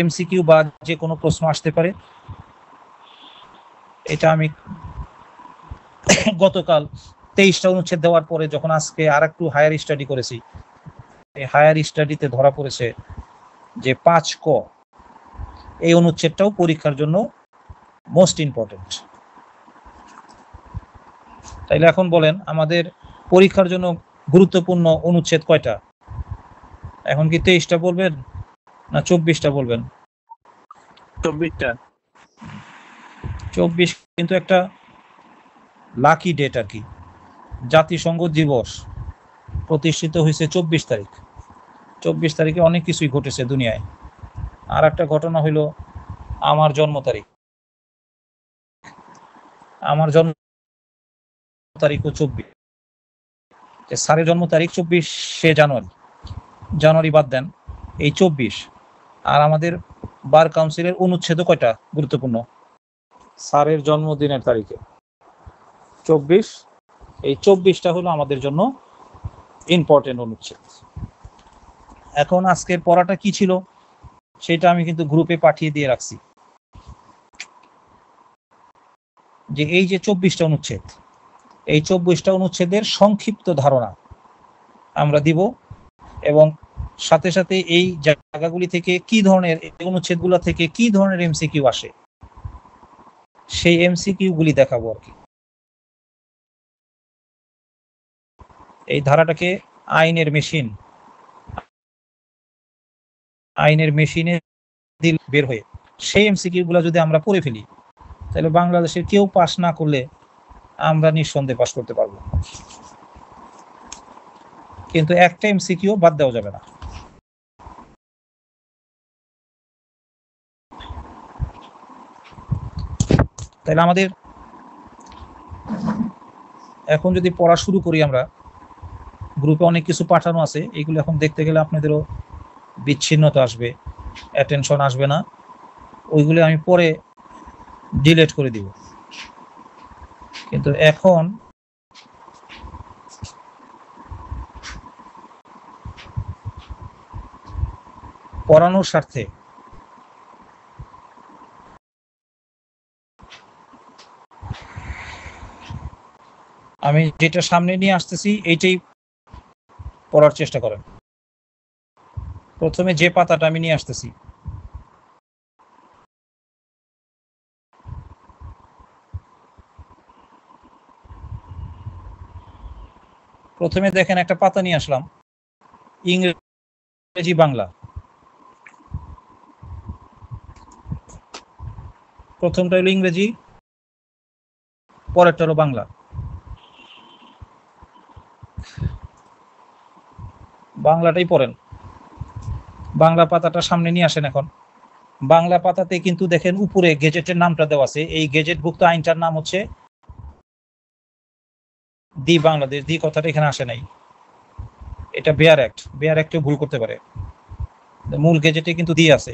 MCQ বা যে কোনো প্রশ্ন আসতে পারে। এটা আমি গতকাল 23টা অনুচ্ছেদ দেওয়ার পরে যখন আজকে আর একটু হায়ার স্টাডি করেছি, এই হায়ার স্টাডিতে ধরা পড়েছে যে 5 ক এই অনুচ্ছেদটাও পরীক্ষার জন্য মোস্ট ইম্পর্টেন্ট। তাইলে এখন বলেন আমাদের পরীক্ষার জন্য গুরুত্বপূর্ণ অনুচ্ছেদ কয়টা? এখন কি 23টা বলবেন না 24টা বলবেন? 24টা। 24 কিন্তু একটা লাকি ডেট আর কি। জাতিসংঘ দিবস প্রতিষ্ঠিত হয়েছে 24 তারিখ। 24 তারিখে অনেক কিছুই ঘটেছে দুনিয়ায়। আর একটা ঘটনা হইল আমার জন্ম তারিখ। আমার জন্ম তারিখও 24। স্যারের জন্ম তারিখ 24শে জানুয়ারি। জানুয়ারি বাদ দেন, এই 24। আর আমাদের বার কাউন্সিলের অনুচ্ছেদও কয়টা গুরুত্বপূর্ণ? স্যারের জন্মদিনের তারিখে 24। এই 24টা হলো আমাদের জন্য ইম্পর্টেন্ট অনুচ্ছেদ। এখন আজকের পড়াটা কি ছিল সেটা আমি কিন্তু গ্রুপে পাঠিয়ে দিয়ে রাখছি, যে এই যে 24টা অনুচ্ছেদ, এই 24টা অনুচ্ছেদের সংক্ষিপ্ত ধারণা আমরা দিব, এবং সাথে সাথে এই জায়গাগুলি থেকে কি ধরনের, অনুচ্ছেদগুলো থেকে কি ধরনের এমসিকিউ আসে সেই এমসিকিউ গুলি দেখাবো আর কি। এই ধারাটাকে আইনের মেশিনে বের হয়ে সেই এমসিকিউ গুলা যদি আমরা পড়ে ফেলি, তাহলে বাংলাদেশের কেউ পাস না করলে আমরা নিঃসন্দেহে পাস করতে পারবো, কিন্তু একটা এমসিকিউ বাদ দেওয়া যাবে না। তাহলে আমাদের এখন যদি পড়া শুরু করি, আমরা গ্রুপে অনেক কিছু পাঠানো আছে, এগুলো এখন দেখতে গেলে আপনাদেরও বিচ্ছিন্নতা আসবে, অ্যাটেনশন আসবে না, ওইগুলো আমি পরে ডিলিট করে দিব। কিন্তু এখন পড়ানোর স্বার্থে আমি যেটা সামনে নিয়ে আসতেছি এইটাই পড়ার চেষ্টা করেন। প্রথমে যে পাতাটা আমি নিয়ে আসতেছি, প্রথমে দেখেন একটা পাতা নিয়ে আসলাম, ইংরেজি বাংলা। প্রথমটা হলো ইংরেজি, পরেরটা হলো বাংলা। বাংলাটাই পড়েন। বাংলা পাতাটা সামনে নিয়ে আসেন। এখন বাংলা পাতাতে কিন্তু দেখেন উপরে গেজেটের নামটা দেওয়া আছে। এই গেজেটভুক্ত আইনটার নাম হচ্ছে দি বাংলাদেশ। দি কথাটা এখানে আসে নাই, এটা বেয়ার অ্যাক্ট। বেয়ার অ্যাক্টে ভুল করতে পারে, মূল গেজেটে কিন্তু দি আছে,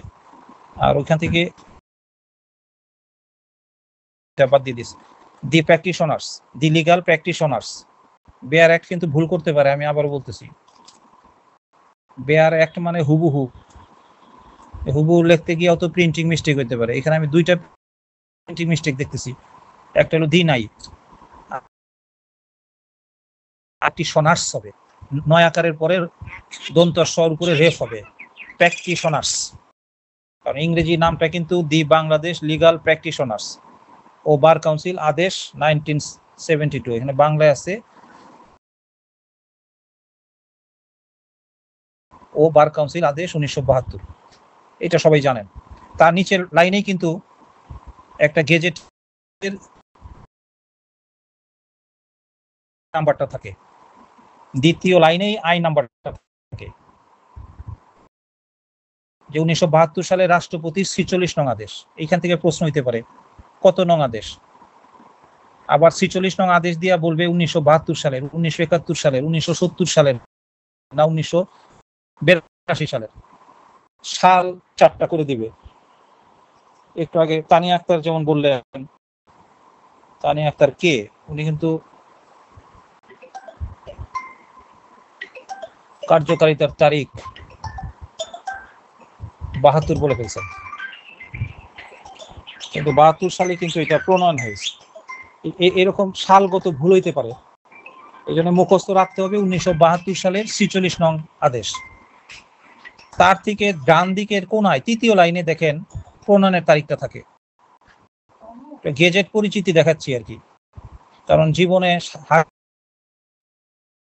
আর ওইখান থেকে বাদ দিয়ে this the practitioners, the legal practitioners. Bare act কিন্তু ভুল করতে পারে, আমি আবার বলতেছি। বেয়ার অ্যাক্ট মানে হুবহু, হুবহু লিখতে গিয়ে অত প্রিন্টিং মিস্টেক হইতে পারে। এখানে আমি দুইটা প্রিন্টিং মিস্টেক দেখতেছি, একটা হলো দি নাই, প্র্যাকটিশনার্স হবে, 9 আকারের পরে দন্ত স্বর উপরে রেফ হবে, প্র্যাকটিশনার্স। কারণ ইংরেজি নামটা কিন্তু দি বাংলাদেশ লিগাল প্র্যাকটিশনার্স ও বার কাউন্সিল আদেশ 1972, এখানে বাংলায় আছে ও বার কাউন্সিল আদেশ 1972, এটা সবাই জানেন। তার নিচের লাইনেই কিন্তু একটা গেজেটের নাম্বারটা থাকে, দ্বিতীয় লাইনেই আইন নাম্বারটা থাকে, যে 1972 সালে রাষ্ট্রপতির 46 নং আদেশ। এইখান থেকে প্রশ্ন হইতে পারে কত নং আদেশ, আবার 46 নং আদেশ দিয়া বলবে 1972 সালের, 1971 সালের, 1970 সালের, না 1982 সালের, সাল 4টা করে দিবে। একটু আগে তানিয়া আক্তার যেমন বললেন, তানিয়া আক্তার কে? উনি কিন্তু কার্যকারিতার তারিখ 72 বলে ফেলছেন, কিন্তু 72 সালে কিন্তু এটা প্রণয়ন হয়েছে। এরকম সালগত ভুল হইতে পারে, এই জন্য মুখস্থ রাখতে হবে 1972 সালের 46 নং আদেশ। তার থেকে ডান দিকের কোনায় 3য় লাইনে দেখেন প্রণয়নের তারিখটা থাকে। গেজেট পরিচিতি দেখাচ্ছি আর কি, কারণ জীবনে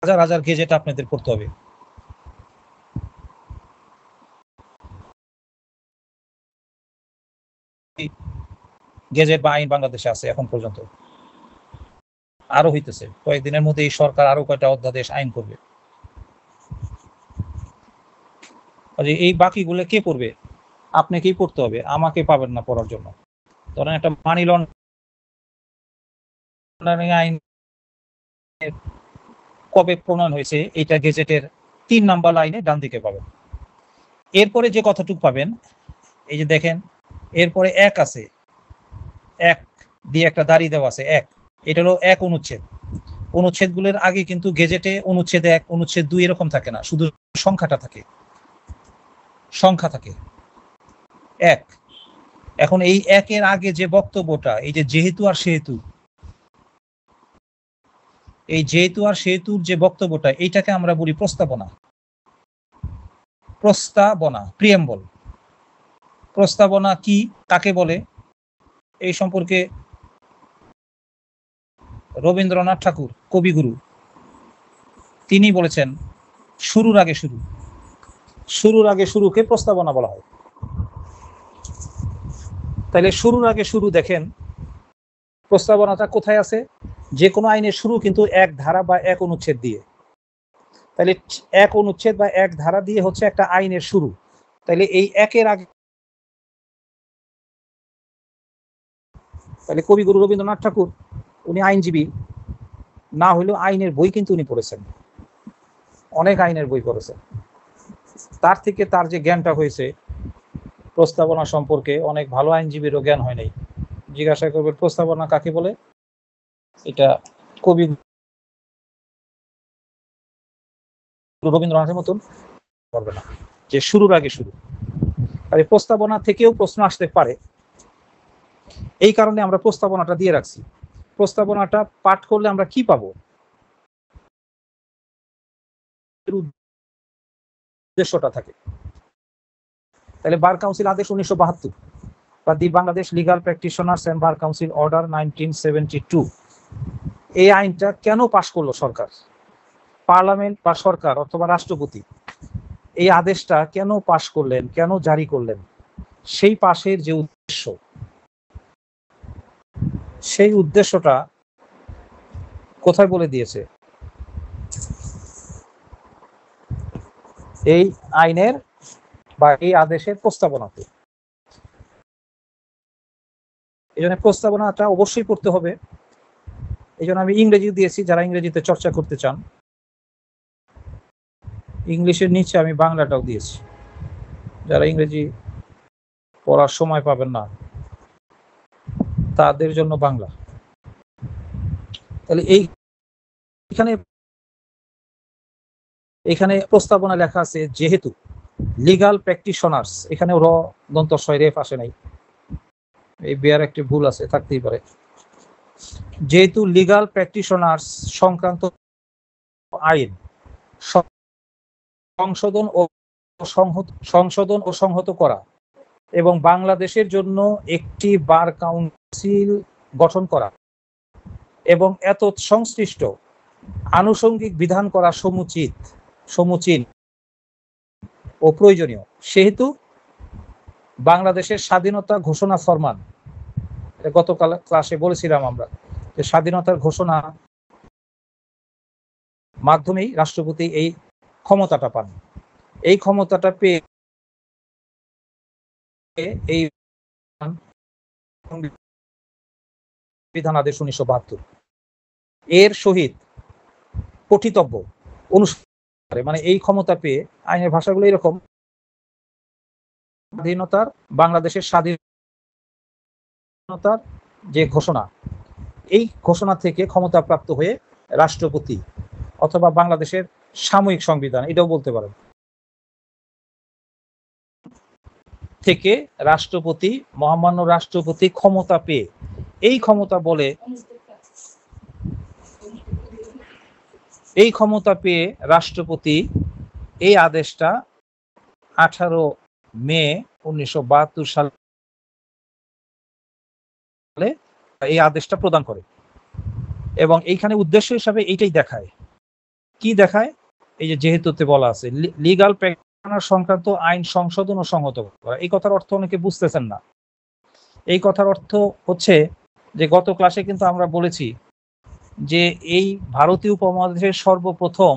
হাজার হাজার গেজেট আপনাদের পড়তে হবে। গেজেট বা আইন বাংলাদেশে আছে এখন পর্যন্ত, আরো হইতেছে কয়েকদিনের মধ্যে এই সরকার আরো কয়টা অধ্যাদেশ আইন করবে। এই বাকিগুলো কে পড়বে? আপনাকেই পড়তে হবে, আমাকে পাবেন না পড়ার জন্য। ধরেন একটা মানি লন্ডারিং আইন কবে প্রণয়ন হয়েছে, এটা গেজেটের 3 নাম্বার লাইনে ডান দিকে পাবেন। এরপরে যে কথাটুকু পাবেন, এই যে দেখেন এরপরে 1 আছে, 1 দিয়ে একটা দাড়ি দেওয়া আছে, 1, এটা হলো 1 অনুচ্ছেদ। অনুচ্ছেদগুলোর আগে কিন্তু গেজেটে অনুচ্ছেদ 1, অনুচ্ছেদ 2 এরকম থাকে না, শুধু সংখ্যাটা থাকে, সংখ্যা থাকে 1। এখন এই 1 এর আগে যে বক্তব্যটা, এই যে যেহেতু আর সেহেতু, এই যেহেতু আর সেহেতুর যে বক্তব্যটা, এইটাকে আমরা বলি প্রস্তাবনা। প্রস্তাবনা, প্রিয়েম্বল। প্রস্তাবনা কি, কাকে বলে, এই সম্পর্কে রবীন্দ্রনাথ ঠাকুর, কবিগুরু, তিনি বলেছেন শুরুর আগে শুরু, শুরুর আগে শুরুকে প্রস্তাবনা বলা হয়। তাহলে শুরুর আগে শুরু দেখেন প্রস্তাবনাটা কোথায় আছে? যে কোনো আইনের শুরু কিন্তু 1 ধারা বা 1 অনুচ্ছেদ দিয়ে। তাহলে 1 অনুচ্ছেদ বা 1 ধারা দিয়ে হচ্ছে একটা আইনের শুরু। তাহলে এই 1 এর আগে, তাহলে কবিগুরু রবীন্দ্রনাথ ঠাকুর উনি আইনজীবী না হলেও আইনের বই কিন্তু উনি পড়েছেন, অনেক আইনের বই পড়েছেন। তার থেকে তার যে জ্ঞানটা হয়েছে প্রস্তাবনা সম্পর্কে, অনেক ভালো আইনজীবীরও জ্ঞান হয় নাই। জিজ্ঞাসা করবেন প্রস্তাবনা কাকে বলে, এটা কবি রবীন্দ্রনাথের মতন করবে না যে শুরুর আগে শুরু। আর এই প্রস্তাবনা থেকেও প্রশ্ন আসতে পারে, এই কারণে আমরা প্রস্তাবনাটা দিয়ে রাখছি। প্রস্তাবনাটা পাঠ করলে আমরা কি পাবো? উদ্দেশ্যটা থাকে। তাহলে বার কাউন্সিল আদেশ 1972 বা the Bangladesh legal practitioners and bar council order 1972, এই আইনটা কেন পাশ করলো সরকার? পার্লামেন্ট বা সরকার অথবা রাষ্ট্রপতি এই আদেশটা কেন পাশ করলেন, কেন জারি করলেন? সেই পাশের যে উদ্দেশ্য, সেই উদ্দেশ্যটা কোথায় বলে দিয়েছে? এই আইনের বা এই আদেশের প্রস্তাবনাতে। এই জন্য প্রস্তাবনাটা অবশ্যই পড়তে হবে। এই জন্য আমি ইংরেজি দিয়েছি, যারা ইংরেজিতে চর্চা করতে চান। ইংলিশের নিচে আমি বাংলাটাও দিয়েছি, যারা ইংরেজি পড়ার সময় পাবেন না তাদের জন্য বাংলা। তাহলে এখানে প্রস্তাবনা লেখা আছে যেহেতু লিগাল প্র্যাকটিশনার্স, এখানে র দন্তস্বয় রেফ আসে নাই, এই বেয়ার একটি ভুল আছে, থাকতেই পারে। যেহেতু লিগাল প্র্যাকটিশনার্স সংক্রান্ত আইন সংশোধন ও সংহত করা এবং বাংলাদেশের জন্য একটি বার কাউন্সিল গঠন করা এবং এত সংশ্লিষ্ট আনুষঙ্গিক বিধান করা সমুচিত ও প্রয়োজনীয়, সেহেতু বাংলাদেশের স্বাধীনতা ঘোষণা ফরমান, গতকাল ক্লাসে বলেছিলাম আমরা যে স্বাধীনতার ঘোষণা মাধ্যমেই রাষ্ট্রপতি এই ক্ষমতাটা পান। এই ক্ষমতাটা পেয়ে এই বিধান আদেশ 1972 এর সহিত পঠিতব্য অনুসারে, মানে এই ক্ষমতা পেয়ে আইনের ভাষাগুলো এরকম, স্বাধীনতার, বাংলাদেশের স্বাধীনতার যে ঘোষণা, এই ঘোষণা থেকে ক্ষমতা প্রাপ্ত হয়ে রাষ্ট্রপতি অথবা বাংলাদেশের সাময়িক সংবিধান, এটাও বলতে পারেন। থেকে রাষ্ট্রপতি, মহামান্য রাষ্ট্রপতি ক্ষমতা পেয়ে, এই ক্ষমতা রাষ্ট্রপতি এই আদেশটা 18 মে 1972 সালে এই আদেশটা প্রদান করে। এবং এইখানে উদ্দেশ্য হিসাবে এইটাই দেখায়, কি দেখায়, এই যে যেহেতুতে বলা আছে লিগাল প্র্যাকটিশনার সংক্রান্ত আইন সংশোধন ও সংহত করা। এই কথার অর্থ অনেকে বুঝতেছেন না। এই কথার অর্থ হচ্ছে যে গত ক্লাসে কিন্তু আমরা বলেছি যে এই ভারতীয় উপমহাদেশের সর্বপ্রথম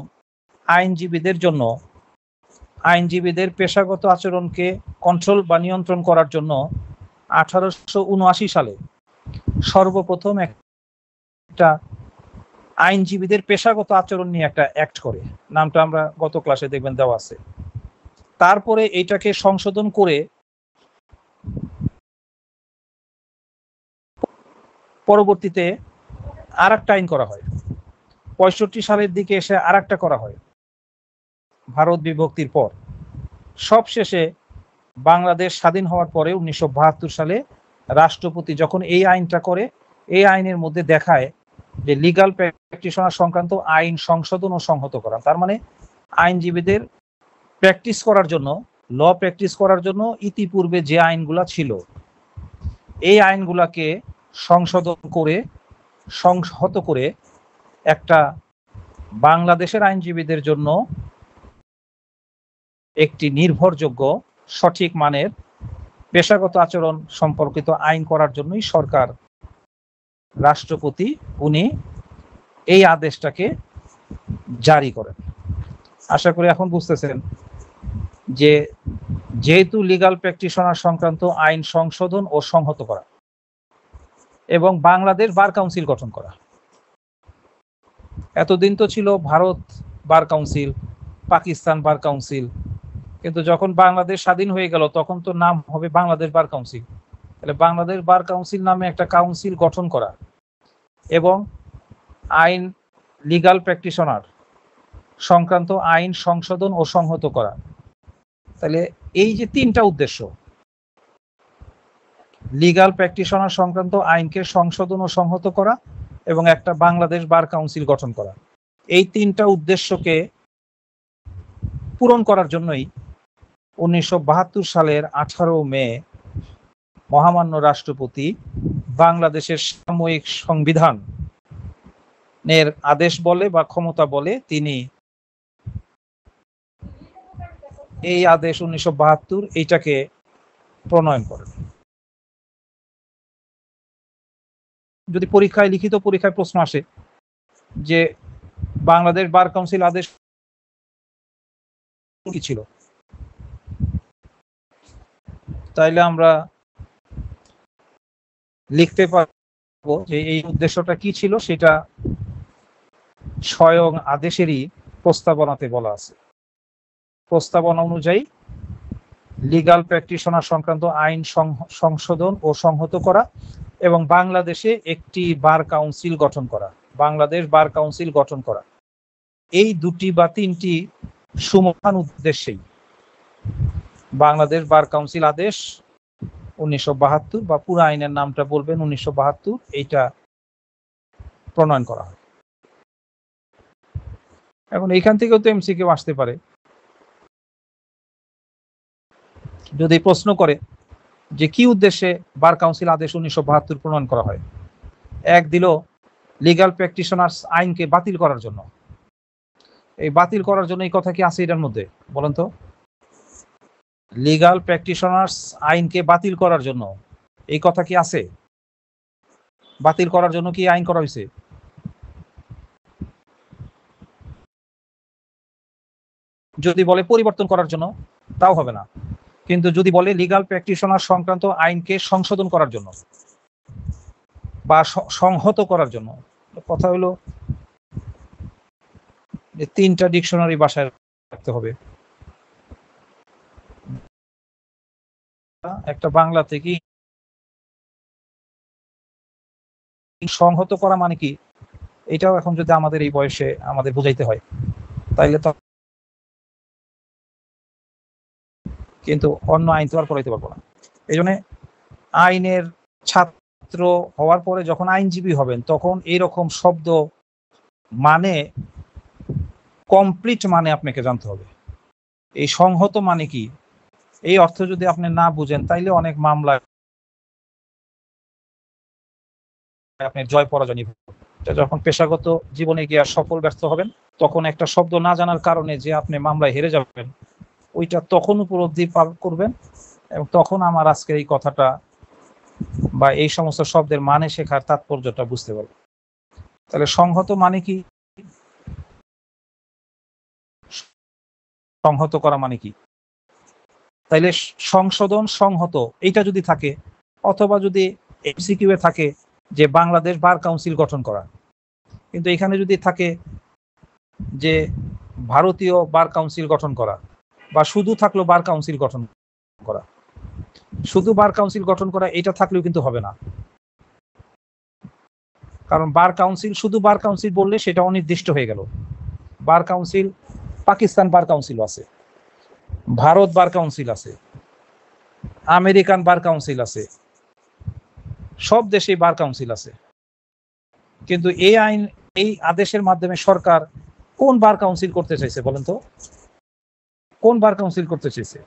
আইনজীবীদের পেশাগত আচরণকে কন্ট্রোল বা নিয়ন্ত্রণ করার জন্য 1879 সালে সর্বপ্রথম একটা আইনজীবীদের পেশাগত আচরণ নিয়ে একটা অ্যাক্ট করে, নামটা আমরা গত ক্লাসে দেখবেন দেওয়া আছে। তারপরে এইটাকে সংশোধন করে পরবর্তীতে আর একটা আইন করা হয়। 65 সালের দিকে এসে আর একটা করা হয় ভারত বিভক্তির পর। সবশেষে বাংলাদেশ স্বাধীন হওয়ার পরে 1972 সালে রাষ্ট্রপতি যখন এই আইনটা করে, এই আইনের মধ্যে দেখায় যে লিগাল প্র্যাকটিশনার সংক্রান্ত আইন সংশোধন ও সংহত করা। তার মানে আইনজীবীদের প্র্যাকটিস করার জন্য, ল প্র্যাকটিস করার জন্য ইতিপূর্বে যে আইনগুলা ছিল, এই আইনগুলাকে সংশোধন করে সংহত করে একটা বাংলাদেশের আইনজীবীদের জন্য একটি নির্ভরযোগ্য, সঠিক মানের পেশাগত আচরণ সম্পর্কিত আইন করার জন্যই সরকার, রাষ্ট্রপতি উনি এই আদেশটাকে জারি করেন। আশা করি এখন বুঝতেছেন যে যেহেতু লিগাল প্র্যাকটিশনার সংক্রান্ত আইন সংশোধন ও সংহত করা এবং বাংলাদেশ বার কাউন্সিল গঠন করা। এতদিন তো ছিল Bharat bar council, Pakistan bar council, কিন্তু যখন বাংলাদেশ স্বাধীন হয়ে গেল তখন তো নাম হবে বাংলাদেশ বার কাউন্সিল। তাহলে বাংলাদেশ বার কাউন্সিল নামে একটা কাউন্সিল গঠন করা এবং আইন লিগাল প্র্যাকটিশনার সংক্রান্ত আইন সংশোধন ও সংহত করা। তাহলে এই যে তিনটা উদ্দেশ্য, লিগাল প্র্যাকটিশনার সংক্রান্ত আইনকে সংশোধন ও সংহত করা এবং একটা বাংলাদেশ বার কাউন্সিল গঠন করা, এই তিনটা উদ্দেশ্যকে পূরণ করার জন্যই 1972 সালের 18 মে মহামান্য রাষ্ট্রপতি বাংলাদেশের সাময়িক সংবিধানের আদেশ বলে বা ক্ষমতা বলে তিনি এই আদেশ 1972 এইটাকে প্রণয়ন করেন। যদি পরীক্ষায়, লিখিত পরীক্ষায় প্রশ্ন আসে যে বাংলাদেশ বার কাউন্সিল আদেশ কি ছিল, তাইলে আমরা লিখতে পারবো যে এই উদ্দেশ্যটা কি ছিল, সেটা স্বয়ং আদেশেরই প্রস্তাবনাতে বলা আছে। প্রস্তাবনা অনুযায়ী লিগাল প্র্যাকটিশনার সংক্রান্ত আইন সংশোধন ও সংহত করা এবং বাংলাদেশে একটি বার কাউন্সিল গঠন করা, বাংলাদেশ বার কাউন্সিল গঠন করা, এই দুটি বা তিনটি সুমহান উদ্দেশ্যেই বাংলাদেশ বার কাউন্সিল আদেশ 1972 বা পুরো আইনের নামটা বলবেন 1972, এইটা প্রণয়ন করা হয়। এখন এইখান থেকেও তো এমসিকিউ আসতে পারে। যদি প্রশ্ন করে যে কি উদ্দেশ্যে বার কাউন্সিল আদেশ 1972 প্রণয়ন করা হয়, এক দিল লিগাল প্র্যাকটিশনার্স আইনকে বাতিল করার জন্য। এই বাতিল করার জন্য এই কথা কি আছে এটার মধ্যে, বলেন তো? লিগাল প্র্যাকটিশনার্স আইনকে বাতিল করার জন্য এই কথা কি আছে? বাতিল করার জন্য কি আইন করা হয়েছে? যদি বলে পরিবর্তন করার জন্য, তাও হবে না। কিন্তু যদি বলে লিগাল প্র্যাকটিশনার সংক্রান্ত আইনকে সংশোধন করার জন্য বা সংহত করার জন্য, কথা হলো যে তিনটা ডিকশনারি বাসায় রাখতে হবে। একটা বাংলা থেকে সংহত করা মানে কি, এটাও এখন যদি আমাদের এই বয়সে আমাদের বুঝাইতে হয়, তাইলে তো কিন্তু অন্য আইন তো আর পড়াইতে পারবো না। এই জন্য আইনের ছাত্র হওয়ার পরে যখন আইনজীবী হবেন তখন এইরকম শব্দ মানে কমপ্লিট মানে আপনাকে জানতে হবে। এই সংহত মানে কি, এই অর্থ যদি আপনি না বুঝেন তাইলে অনেক মামলায় আপনি জয় পরাজয় নিবেন। যখন পেশাগত জীবনে গিয়ে সফল ব্যর্থ হবেন তখন একটা শব্দ না জানার কারণে যে আপনি মামলায় হেরে যাবেন ওইটা তখন উপলব্ধি করবেন, এবং তখন আমার আজকের এই কথাটা বা এই সমস্ত শব্দের মানে শেখার তাৎপর্যটা বুঝতে পারবেন। তাহলে সংহত মানে কি, সংহত করা মানে কি, তাইলে সংশোধন সংহত এইটা যদি থাকে, অথবা যদি এমসিকিউ এ থাকে যে বাংলাদেশ বার কাউন্সিল গঠন করা, কিন্তু এখানে যদি থাকে যে ভারতীয় বার কাউন্সিল গঠন করা, বা শুধু থাকলো বার কাউন্সিল গঠন করা, শুধু বার কাউন্সিল গঠন করা এটা থাকলেও কিন্তু হবে না। কারণ বার কাউন্সিল শুধু বার কাউন্সিল বললে সেটা অনির্দিষ্ট হয়ে গেল। Bar council, Pakistan bar council আছে, ভারত বার কাউন্সিল আছে, আমেরিকান বার কাউন্সিল আছে, সব দেশে বার কাউন্সিল আছে। কিন্তু এই আইন, এই আদেশের মাধ্যমে সরকার কোন বার কাউন্সিল করতে চাইছে বলেন তো? কোন বার কাউন্সিল করতে চাইছে?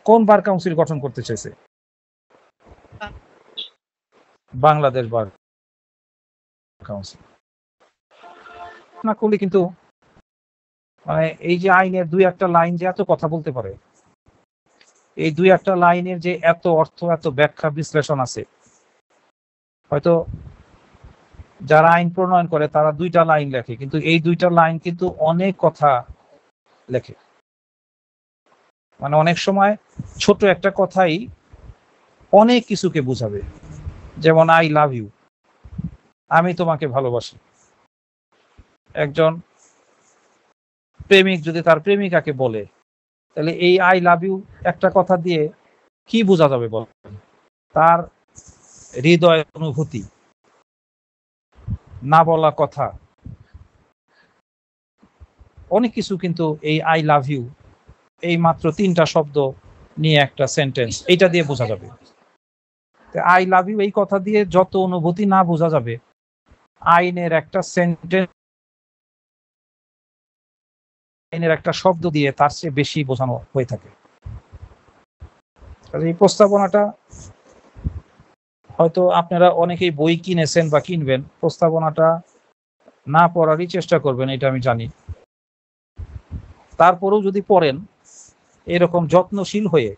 কোন বার কাউন্সিল গঠন করতে চাইছে? বাংলাদেশ বার কাউন্সিল না করলে কিন্তু মানে এই যে আইনের দুই একটা লাইন যে এত কথা বলতে পারে, এই দুই একটা লাইনের যে এত অর্থ, এত ব্যাখ্যা বিশ্লেষণ আছে, হয়তো যারা আইন প্রণয়ন করে তারা দুইটা লাইন লেখে, কিন্তু এই দুইটা লাইন কিন্তু অনেক কথা লেখে। মানে অনেক সময় ছোট একটা কথাই অনেক কিছুকে বুঝাবে। যেমন আই লাভ ইউ, আমি তোমাকে ভালোবাসি। একজন প্রেমিক যদি তার প্রেমিকাকে বলে, তাহলে এই আই লাভ ইউ একটা কথা দিয়ে কি বোঝা যাবে বল? তার হৃদয় অনুভূতি, না বলা কথা, অনেক কিছু কিন্তু এই আই লাভ ইউ এই মাত্র তিনটা শব্দ নিয়ে একটা সেন্টেন্স, এইটা দিয়ে বোঝা যাবে। আই লাভ ইউ এই কথা দিয়ে যত অনুভূতি না বোঝা যাবে, আইনের একটা সেন্টেন্স, আইনের একটা শব্দ দিয়ে তার চেয়ে বেশি বোঝানো হয়ে থাকে। এই প্রস্তাবনাটা হয়তো আপনারা অনেকেই বই কিনেছেন বা কিনবেন, প্রস্তাবনাটা না পড়ারই চেষ্টা করবেন, এটা আমি জানি। তারপরেও যদি পড়েন এরকম যত্নশীল হয়ে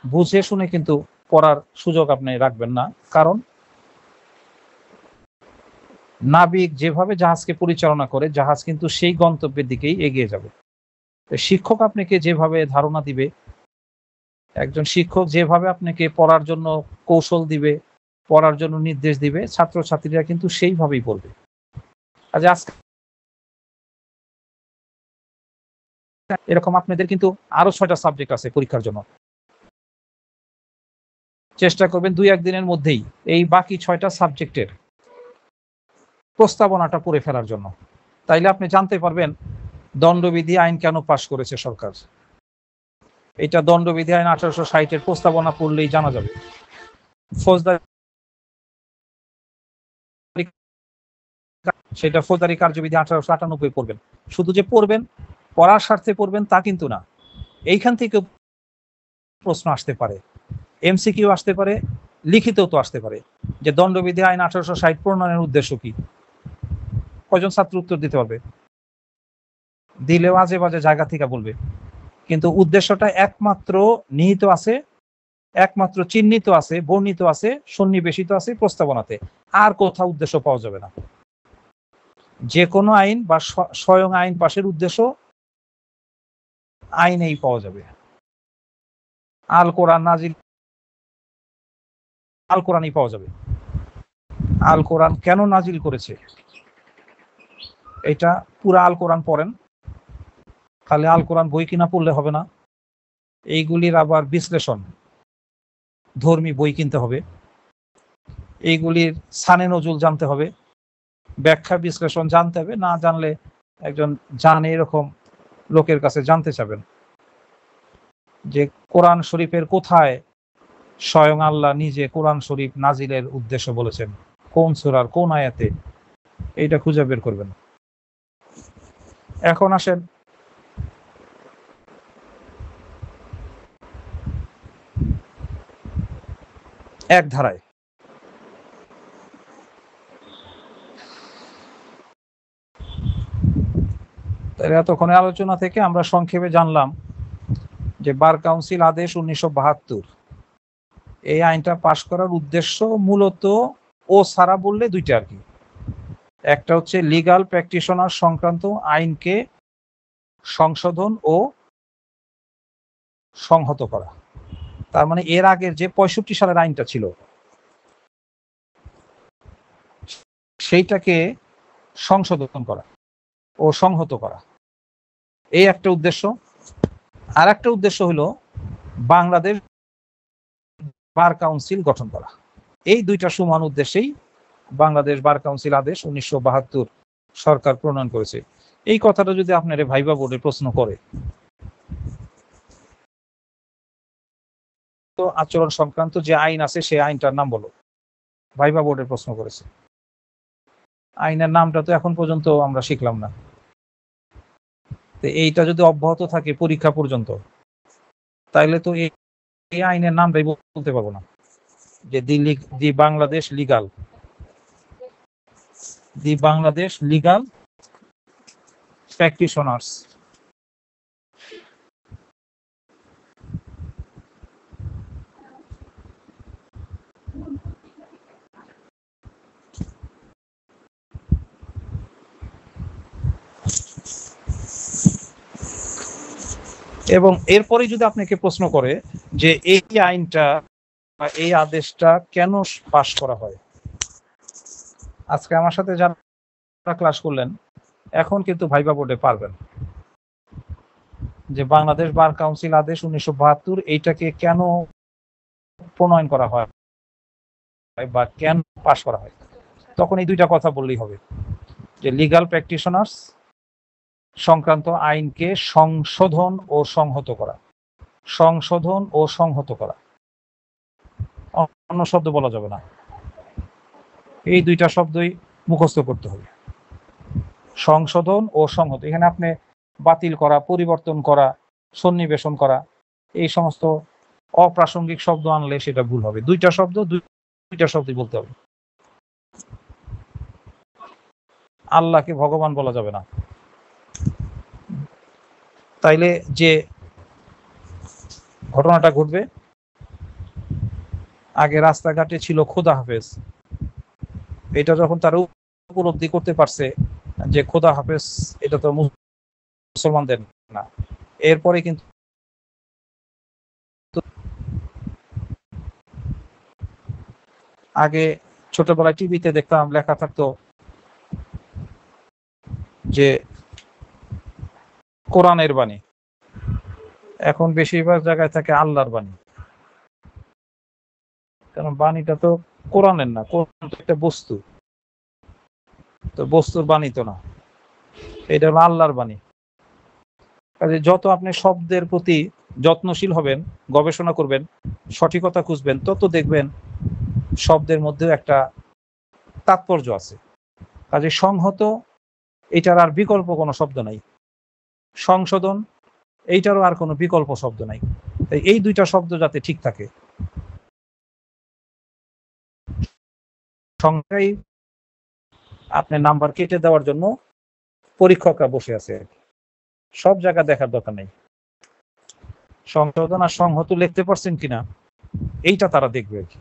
বুঝে শুনে কিন্তু পড়ার সুযোগ আপনি রাখবেন না। কারণ নাবিক যেভাবে জাহাজকে পরিচালনা করে, জাহাজ কিন্তু সেই গন্তব্যের দিকেই এগিয়ে যাবে। শিক্ষক আপনাকে যেভাবে ধারণা দিবে, একজন শিক্ষক যেভাবে আপনাকে পড়ার জন্য কৌশল দিবে, পড়ার জন্য নির্দেশ দিবে, ছাত্রছাত্রীরা কিন্তু সেইভাবেই পড়বে। আজকে এরকম আপনাদের কিন্তু আরো 6টা সাবজেক্ট আছে পরীক্ষার জন্য। চেষ্টা করবেন 2-1 দিনের মধ্যেই এই বাকি 6টা সাবজেক্টের প্রস্তাবনাটা পড়ে ফেলার জন্য। তাইলে আপনি জানতে পারবেন দণ্ডবিধি আইন কেন পাশ করেছে সরকার। এটা দণ্ডবিধি আইন 1860-এর প্রস্তাবনা পড়লেই জানা যাবে। ফৌজদারি, সেটা ফৌজদারি কার্যবিধি 1898 পড়বেন। শুধু যে পড়বেন, পড়ার স্বার্থে পড়বেন তা কিন্তু না। এইখান থেকে প্রশ্ন আসতে পারে, এমসিকিউ আসতে পারে, লিখিতও তো আসতে পারে যে দণ্ডবিধি আইন 1860 প্রণয়নের উদ্দেশ্য কি। কয়জন ছাত্র উত্তর দিতে পারবে? দিলেও আজে বাজে জায়গা থেকে বলবে, কিন্তু উদ্দেশ্যটা একমাত্র নিহিত আছে, একমাত্র চিহ্নিত আছে, বর্ণিত আছে, সন্নিবেশিত আছে প্রস্তাবনাতে। আর কোথাও উদ্দেশ্য পাওয়া যাবে না। যে কোনো আইন বা স্বয়ং আইন পাশের উদ্দেশ্য আইনেই পাওয়া যাবে। আল কোরআন নাজিল, আল কোরআনই পাওয়া যাবে। আল কোরআন কেন নাজিল করেছে, এটা পুরা আল কোরআন পড়েন, খালি আল কোরআন বই কিনা পড়লে হবে না। এইগুলির আবার বিশ্লেষণ, ধর্মী বই কিনতে হবে, এইগুলির সানে নজুল জানতে হবে, ব্যাখ্যা বিশ্লেষণ জানতে হবে। না জানলে একজন জানে এরকম লোকের কাছে জানতে চাবেন। যে কোরআন শরীফের কোথায় স্বয়ং আল্লাহ নিজে কোরআন শরীফ নাজিলের উদ্দেশ্য বলেছেন, কোন সূরার কোন আয়াতে, এইটা খুঁজে বের করবেন। এখন আসেন এক ধারায়। এতক্ষণে আলোচনা থেকে আমরা সংক্ষেপে জানলাম যে বার কাউন্সিল আদেশ 1972, এই আইনটা পাশ করার উদ্দেশ্য মূলত ও সারা বললে দুইটা আর কি। একটা হচ্ছে লিগাল প্র্যাকটিশনার সংক্রান্ত আইনকে সংশোধন ও সংহত করা। তার মানে এর আগের যে 65 সালের আইনটা ছিল সেইটাকে সংশোধন করা ও সংহত করা, এই একটা উদ্দেশ্য। আর একটা উদ্দেশ্য হলো বাংলাদেশ বার কাউন্সিল গঠন করা। এই দুইটা সমান উদ্দেশ্যেই বাংলাদেশ বার কাউন্সিল আদেশ 1972 সরকার প্রণয়ন করেছে। এই কথাটা যদি আপনার ভাইবা বোর্ডে প্রশ্ন করে, তো আচরণ সংক্রান্ত যে আইন আছে সেই আইনটার নাম বলো, ভাইবা বোর্ডে প্রশ্ন করেছে, আইনের নামটা তো এখন পর্যন্ত আমরা শিখলাম না। তো এইটা যদি অব্যাহত থাকে পরীক্ষা পর্যন্ত, তাইলে তো এই আইনের নামটাই বলতে পারবো না, যে দি বাংলাদেশ লিগাল প্র্যাকটিশনার্স। এবং এরপরে যদি আপনাকে প্রশ্ন করে যে এই আইনটা বা এই আদেশটা কেন পাশ করা হয়, আজকে আমার সাথে যারা ক্লাস করলেন এখন কিন্তু ভাইবা বোর্ডে পারবেন যে বাংলাদেশ বার কাউন্সিল আদেশ 1972 এইটাকে কেন প্রণয়ন করা হয় বা কেন পাশ করা হয়, তখন এই দুইটা কথা বললেই হবে, যে লিগাল প্র্যাকটিশনার্স সংক্রান্ত আইনকে সংশোধন ও সংহত করা, সংশোধন ও সংহত করা, অন্য শব্দ বলা যাবে না, এই দুইটা শব্দই মুখস্থ করতে হবে, সংশোধন ও সংহত। এখানে আপনি বাতিল করা, পরিবর্তন করা, সন্নিবেশন করা, এই সমস্ত অপ্রাসঙ্গিক শব্দ আনলে সেটা ভুল হবে। দুইটা শব্দই বলতে হবে। আল্লাহকে ভগবান বলা যাবে না। তাইলে যে ঘটনাটা ঘটবে, আগে রাস্তাঘাটে ছিল খোদা হাফেজ, এটা যখন তারা উপলব্ধি করতে পারছে যে খোদা হাফেজ এটা তো মুসলমানদের না, এরপরে কিন্তু আগে ছোটবেলায় টিভিতে দেখতাম লেখা থাকতো যে কোরআনের বাণী, এখন বেশিরভাগ জায়গায় থাকে আল্লাহর বাণী। কারণ বাণীটা তো কোরআনের না, কোরআন তো একটা বস্তু, তো বস্তুর বাণী তো না, এটা হলো আল্লাহর বাণী। কাজে যত আপনি শব্দের প্রতি যত্নশীল হবেন, গবেষণা করবেন, সঠিকতা খুঁজবেন, তত দেখবেন শব্দের মধ্যেও একটা তাৎপর্য আছে। কাজে সংহত এটার আর বিকল্প কোনো শব্দ নাই, সংশোধন এইটারও আর কোনো বিকল্প শব্দ নাই। তাই এই দুইটা শব্দ যাতে ঠিক থাকে, সংখ্যায় আপনি নাম্বার কেটে দেওয়ার জন্য পরীক্ষকরা বসে আছে, সব জায়গা দেখার দরকার নেই, সংশোধন আর সংহত লিখতে পারছেন কিনা এইটা তারা দেখবে আর কি।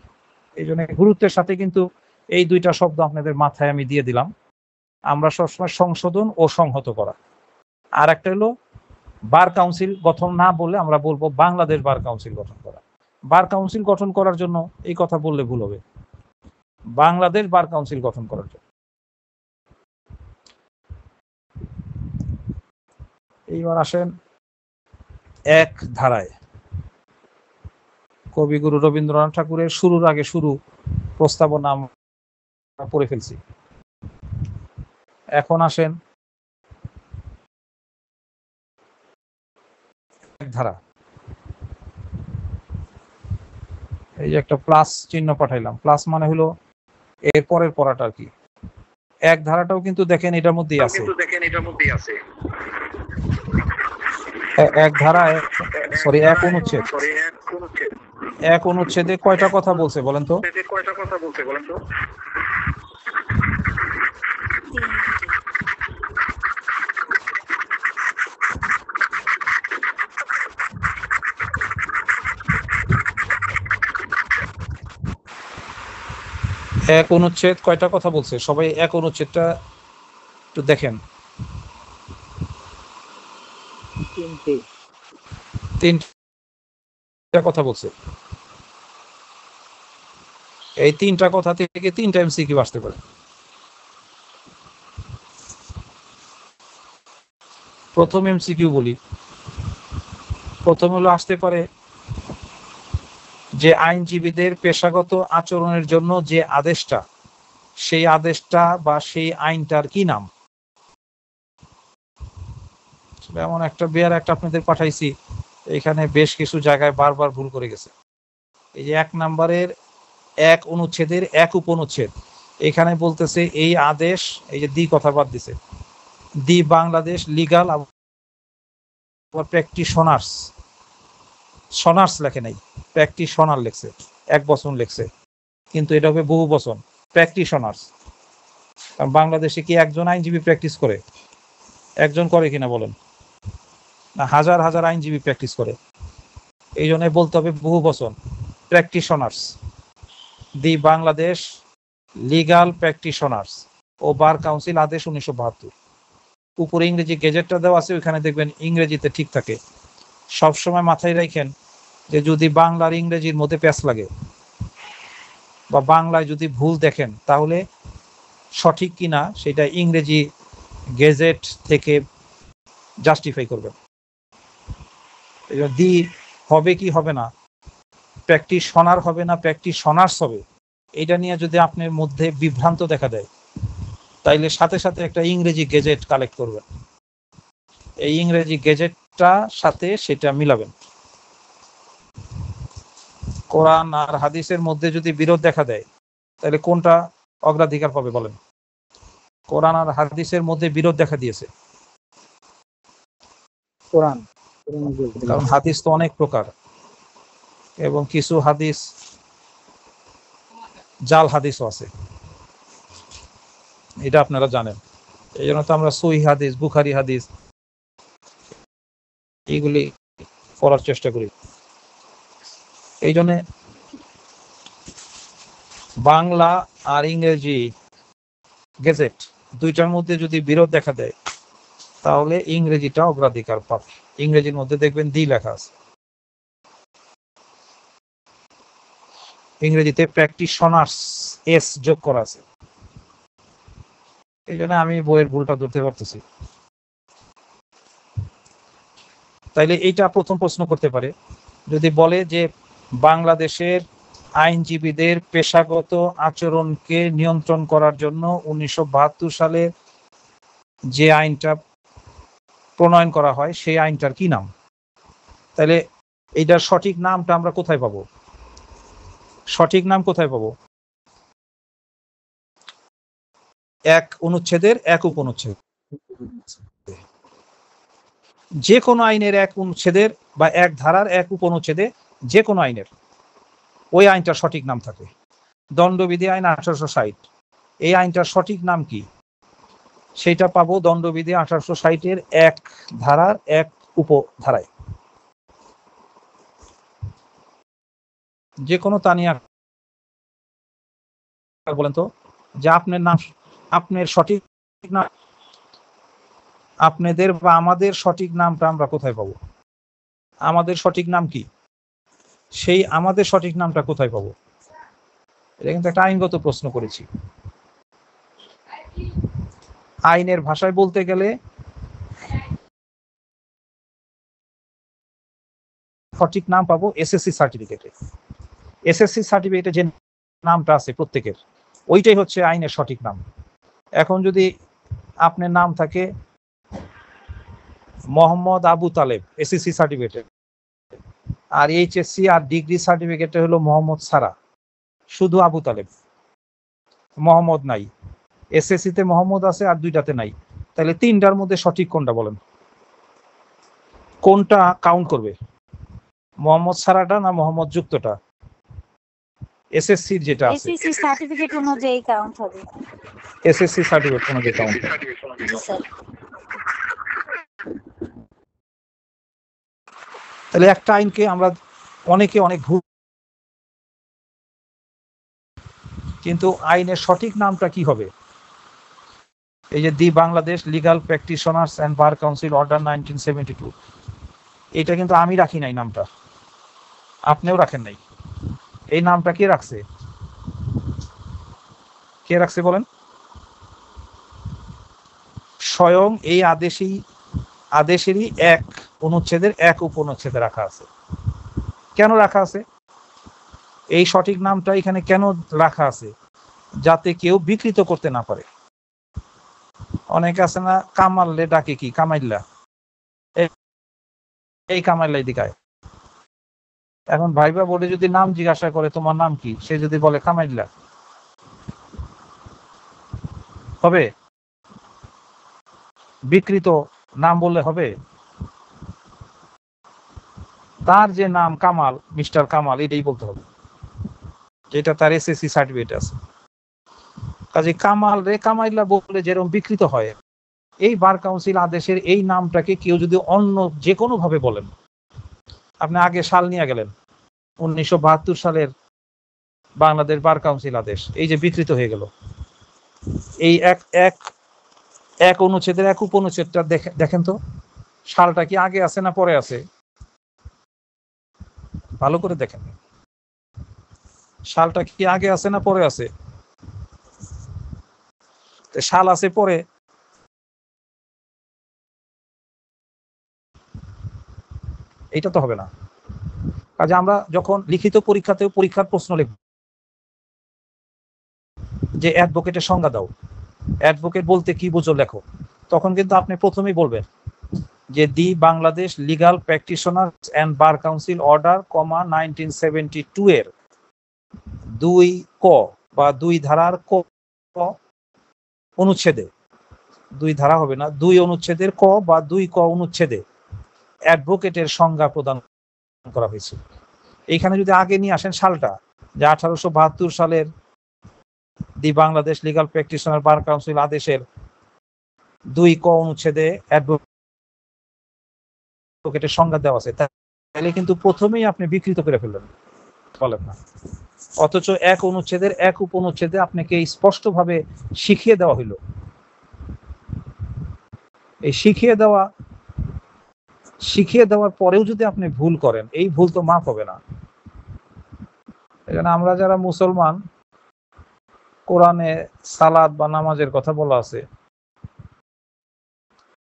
এই জন্য গুরুত্বের সাথে কিন্তু এই দুইটা শব্দ আপনাদের মাথায় আমি দিয়ে দিলাম। আমরা সবসময় সংশোধন ও সংহত করা, আর একটা হলো বার কাউন্সিল গঠন না বললে আমরা বলবো বাংলাদেশ বার কাউন্সিল গঠন করা। বার কাউন্সিল গঠন করার জন্য এই কথা বললে ভুল হবে, বাংলাদেশ বার কাউন্সিল গঠন করার জন্য। এইবার আসেন এক ধারায়। কবিগুরু রবীন্দ্রনাথ ঠাকুরের শুরুর আগে শুরু প্রস্তাবনা আমরা পড়ে ফেলছি। এখন আসেন এক ধারা। এই যে একটা প্লাস চিহ্ন পাঠাইলাম, প্লাস মানে হলো এর পরের পড়াটা আর কি। এক ধারাটাও কিন্তু দেখেন এটার মধ্যেই আছে, এক ধারা, সরি এক অনুচ্ছেদ। এক অনুচ্ছেদে কয়টা কথা বলছে বলেন তো? এক অনুচ্ছেদ কয়টা কথা বলছে? সবাই এক অনুচ্ছেদটা একটু দেখেন। তিনটা কথা বলছে। এই তিনটা কথা থেকে 3টা এমসিকিউ আসতে পারে। প্রথম এমসিকিউ বলি, প্রথম হলো আসতে পারে যে আইনজীবীদের পেশাগত আচরণের জন্য যে আদেশটা, সেই আদেশটা বা সেই আইনটার কি নাম? এমন একটা বিয়ার একটা আপনাদের পাঠাইছি, এখানে বেশ কিছু জায়গায় বারবার ভুল করে গেছে। এই যে 1 নম্বরের এক অনুচ্ছেদের এক উপনুচ্ছেদ, এখানে বলতেছে এই আদেশ, এই যে দি কথা বাদ দিছে, দি বাংলাদেশ লিগাল প্র্যাকটিশনার্স, শনার্স লেখে নাই, প্র্যাকটিশনার লেখছে, এক বচন লেখছে, কিন্তু এটা হবে বহু বচন, প্র্যাকটিশনার্স। কারণ বাংলাদেশে কি একজন আইনজীবী প্র্যাকটিস করে? একজন করে কিনা বলেন? না, হাজার হাজার আইনজীবী প্র্যাকটিস করে। এই জন্য বলতে হবে বহু বচন, প্র্যাকটিশনার্স। দি বাংলাদেশ লিগাল প্র্যাকটিশনার্স ও বার কাউন্সিল আদেশ 1972। উপরে ইংরেজি গেজেটটা দেওয়া আছে, ওইখানে দেখবেন ইংরেজিতে ঠিক থাকে। সবসময় মাথায় রাখেন যে যদি বাংলার ইংরেজির মধ্যে প্যাচ লাগে বা বাংলায় যদি ভুল দেখেন, তাহলে সঠিক কিনা সেটা ইংরেজি গেজেট থেকে জাস্টিফাই করবেন। দি হবে কি হবে না, প্র্যাকটিশনার হবে না প্র্যাকটিশনার্স হবে, এটা নিয়ে যদি আপনার মধ্যে বিভ্রান্ত দেখা দেয়, তাইলে সাথে সাথে একটা ইংরেজি গেজেট কালেক্ট করবেন, এই ইংরেজি গেজেটটা সাথে সেটা মিলাবেন। কোরআন আর হাদিসের মধ্যে যদি বিরোধ দেখা দেয়, তাহলে কোনটা অগ্রাধিকার পাবে বলেন? কোরআন আর হাদিসের মধ্যে বিরোধ দেখা দিয়েছে, কোরআন, কারণ হাদিস তো অনেক প্রকার, এবং কিছু হাদিস জাল হাদিসও আছে, এটা আপনারা জানেন। এই জন্য তো আমরা সহিহ হাদিস, বুখারী হাদিস এইগুলি পড়ার চেষ্টা করি। এই জন্য বাংলা আর ইংরেজি গেজেট দুইটার মধ্যে যদি বিরোধ দেখা দেয়, তাহলে ইংরেজিটা অগ্রাধিকার পাবে। ইংরেজির মধ্যে দেখবেন দি লেখা আছে, ইংরেজিতে প্র্যাকটিশনার্স এস যোগ করা আছে। এই জন্য আমি বইয়ের ভুলটা ধরতে পারতেছি। তাইলে এইটা প্রথম প্রশ্ন করতে পারে, যদি বলে যে বাংলাদেশের আইনজীবীদের পেশাগত আচরণকে নিয়ন্ত্রণ করার জন্য 1972 সালে যে আইনটা প্রণয়ন করা হয়, সেই আইনটার কি নাম? তাহলে এইটার সঠিক নামটা আমরা কোথায় পাবো? সঠিক নাম কোথায় পাবো? এক অনুচ্ছেদের এক উপনুচ্ছেদ, যে কোনো আইনের এক অনুচ্ছেদের বা এক ধারার এক উপনুচ্ছেদে যে কোনো আইনের ওই আইনটার সঠিক নাম থাকে। দণ্ডবিধি আইন 1860, এই আইনটার সঠিক নাম কি? সেটা পাবো দণ্ডবিধি 1860-এর এক ধারার এক উপধারায়। যে কোনো তানিয়া বলেন তো, যে আপনার নাম, আপনার সঠিক নাম, আপনাদের বা আমাদের সঠিক নামটা আমরা কোথায় পাবো? আমাদের সঠিক নাম কি? সেই আমাদের সঠিক নামটা কোথায় পাবো? এটা কিন্তু একটা আইনগত প্রশ্ন করেছি। আইনের ভাষায় বলতে গেলে সঠিক নাম পাবো এসএসসি সার্টিফিকেটে। এসএসসি সার্টিফিকেটে যে নামটা আছে প্রত্যেকের, ওইটাই হচ্ছে আইনের সঠিক নাম। এখন যদি আপনার নাম থাকে মোহাম্মদ আবু তালেব এসএসসি সার্টিফিকেটে, আর এইচএসসি আর ডিগ্রি সার্টিফিকেটে হলো মোহাম্মদ সারা, শুধু আবু তালেব, মোহাম্মদ নাই। এসএসসি তে মোহাম্মদ আছে আর দুইটাতে নাই। তাহলে তিনটার মধ্যে সঠিক কোনটা বলেন? কোনটা কাউন্ট করবে, মোহাম্মদ সারাটা না মোহাম্মদ যুক্তটা? এসএসসির যেটা আছে, এসএসসি সার্টিফিকেট অনুযায়ী কাউন্ট হবে। এসএসসি সার্টিফিকেট অনুযায়ী কাউন্ট হবে। জি স্যার। তাহলে একটা আইনকে আমরা অনেকে অনেক ভুল, কিন্তু আইনের সঠিক নামটা কি হবে? এই যে the Bangladesh legal practitioners and bar council order 1972, এটা কিন্তু আমি রাখি নাই নামটা, আপনিও রাখেন নাই। এই নামটা কে রাখছে? কে রাখছে বলেন? স্বয়ং এই আদেশেরই এক অনুচ্ছেদের এক উপনুচ্ছেদে রাখা আছে। কেন রাখা আছে? এই সঠিক নামটা এখানে কেন রাখা আছে? যাতে কেউ বিকৃত করতে না পারে। অনেকে আছে না, কামাললে ডাকে কি কামাইল্লা, এই কামাইল্লাই দিকায়। এখন ভাইবা বলে যদি নাম জিজ্ঞাসা করে তোমার নাম কি, সে যদি বলে কামাইল্লা, হবে? বিকৃত নাম বললে হবে? তার যে নাম কামাল, মিস্টার কামাল, এটাই বলতে হবে, যেটা তার এসএসসি সার্টিফিকেট আছে। কাজে কামাল রে কামাইল্লা বললে যেরকম বিকৃত হয়, এই বার কাউন্সিল আদেশের এই নামটাকে কেউ যদি অন্য যে কোনো ভাবে বলেন, আপনি আগে সাল নিয়ে গেলেন 1972 সালের বাংলাদেশ বার কাউন্সিল আদেশ, এই যে বিকৃত হয়ে গেল, এই এক অনুচ্ছেদের এক উপনুচ্ছেদটা দেখেন তো, সালটা কি আগে আছে না পরে আছে? ভালো করে দেখেন, সালটা কি আগে আছে না পরে আছে? সাল আছে পরে, এটা তো হবে না। কাজে আমরা যখন লিখিত পরীক্ষাতেও পরীক্ষার প্রশ্ন লিখব যে অ্যাডভোকেটের সংজ্ঞা দাও, অ্যাডভোকেট বলতে কি বুঝো লেখো, তখন কিন্তু আপনি প্রথমেই বলবেন যে the Bangladesh legal practitioners and bar council order, 1972 এর 2 ক বা 2 ধারার ক অনুচ্ছেদে, 2 ধারা হবে না, 2 অনুচ্ছেদের ক বা 2 ক অনুচ্ছেদে অ্যাডভোকেটের সংজ্ঞা প্রদান করা হয়েছে। এইখানে যদি আগে নিয়ে আসেন সালটা, যে 1872 সালের the Bangladesh legal practitioner bar council আদেশের 2 ক অনুচ্ছেদে অ্যাডভোকেটের সংজ্ঞা দেওয়া আছে, তাহলে কিন্তু প্রথমেই আপনি বিকৃত করে ফেললেন, বলেন না। অথচ এক অনুচ্ছেদের এক উপনুচ্ছেদে আপনাকে স্পষ্টভাবে শিখিয়ে দেওয়া হইল। এই শিখিয়ে দেওয়ার পরেও যদি আপনি ভুল করেন, এই ভুল তো মাফ হবে না। এখানে আমরা যারা মুসলমান, কোরআনে সালাত বা নামাজের কথা বলা আছে,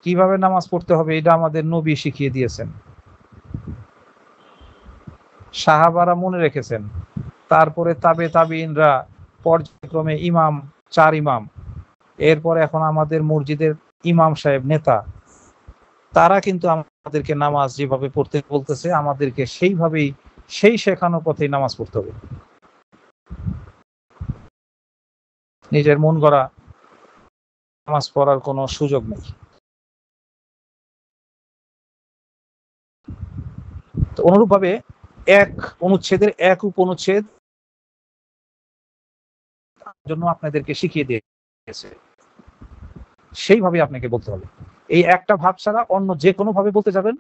কিভাবে নামাজ পড়তে হবে এটা আমাদের নবী শিখিয়ে দিয়েছেন, সাহাবারা মনে রেখেছেন। তারপরে তাবিঈনরা পর্যায়ক্রমে ইমাম, 4 ইমাম, এরপরে এখন আমাদের মসজিদের ইমাম সাহেব, নেতা, তারা কিন্তু আমাদেরকে নামাজ যেভাবে পড়তে বলতেছে, আমাদেরকে সেইভাবেই, সেই শেখানো পথেই নামাজ পড়তে হবে। নিজের মন গড়া নামাজ পড়ার কোনো সুযোগ নেই। তো অনুরূপভাবে এক অনুচ্ছেদের এক উপনুচ্ছেদ জন্য আপনাদেরকে শিখিয়ে দিয়েছে, সেইভাবে আপনাকে বলতে হবে। এই একটা ভাব ছাড়া অন্য যে কোনো ভাবে বলতে যাবেন,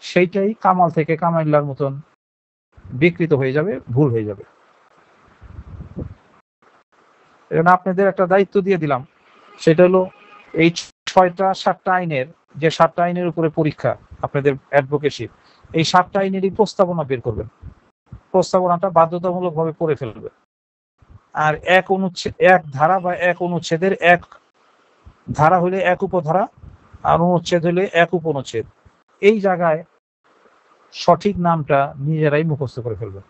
সেইটাই কামাল থেকে কামাইল্লার মতন বিকৃত হয়ে যাবে, ভুল হয়ে যাবে। এজন্য আপনাদের একটা দায়িত্ব দিয়ে দিলাম, সেটা হলো এই 6টা 7টা আইনের, যে 7টা আইনের উপরে পরীক্ষা আপনাদের অ্যাডভোকেসি, এই 7টা আইনেরই প্রস্তাবনা বের করবেন, প্রস্তাবনাটা বাধ্যতামূলকভাবে পড়ে ফেলবেন। আর এক ধারা বা এক অনুচ্ছেদের এক ধারা হলে এক উপধারা, আর অনুচ্ছেদ হলে এক উপনুচ্ছেদ, এই জায়গায় সঠিক নামটা নিজেরাই মুখস্থ করে ফেলবেন।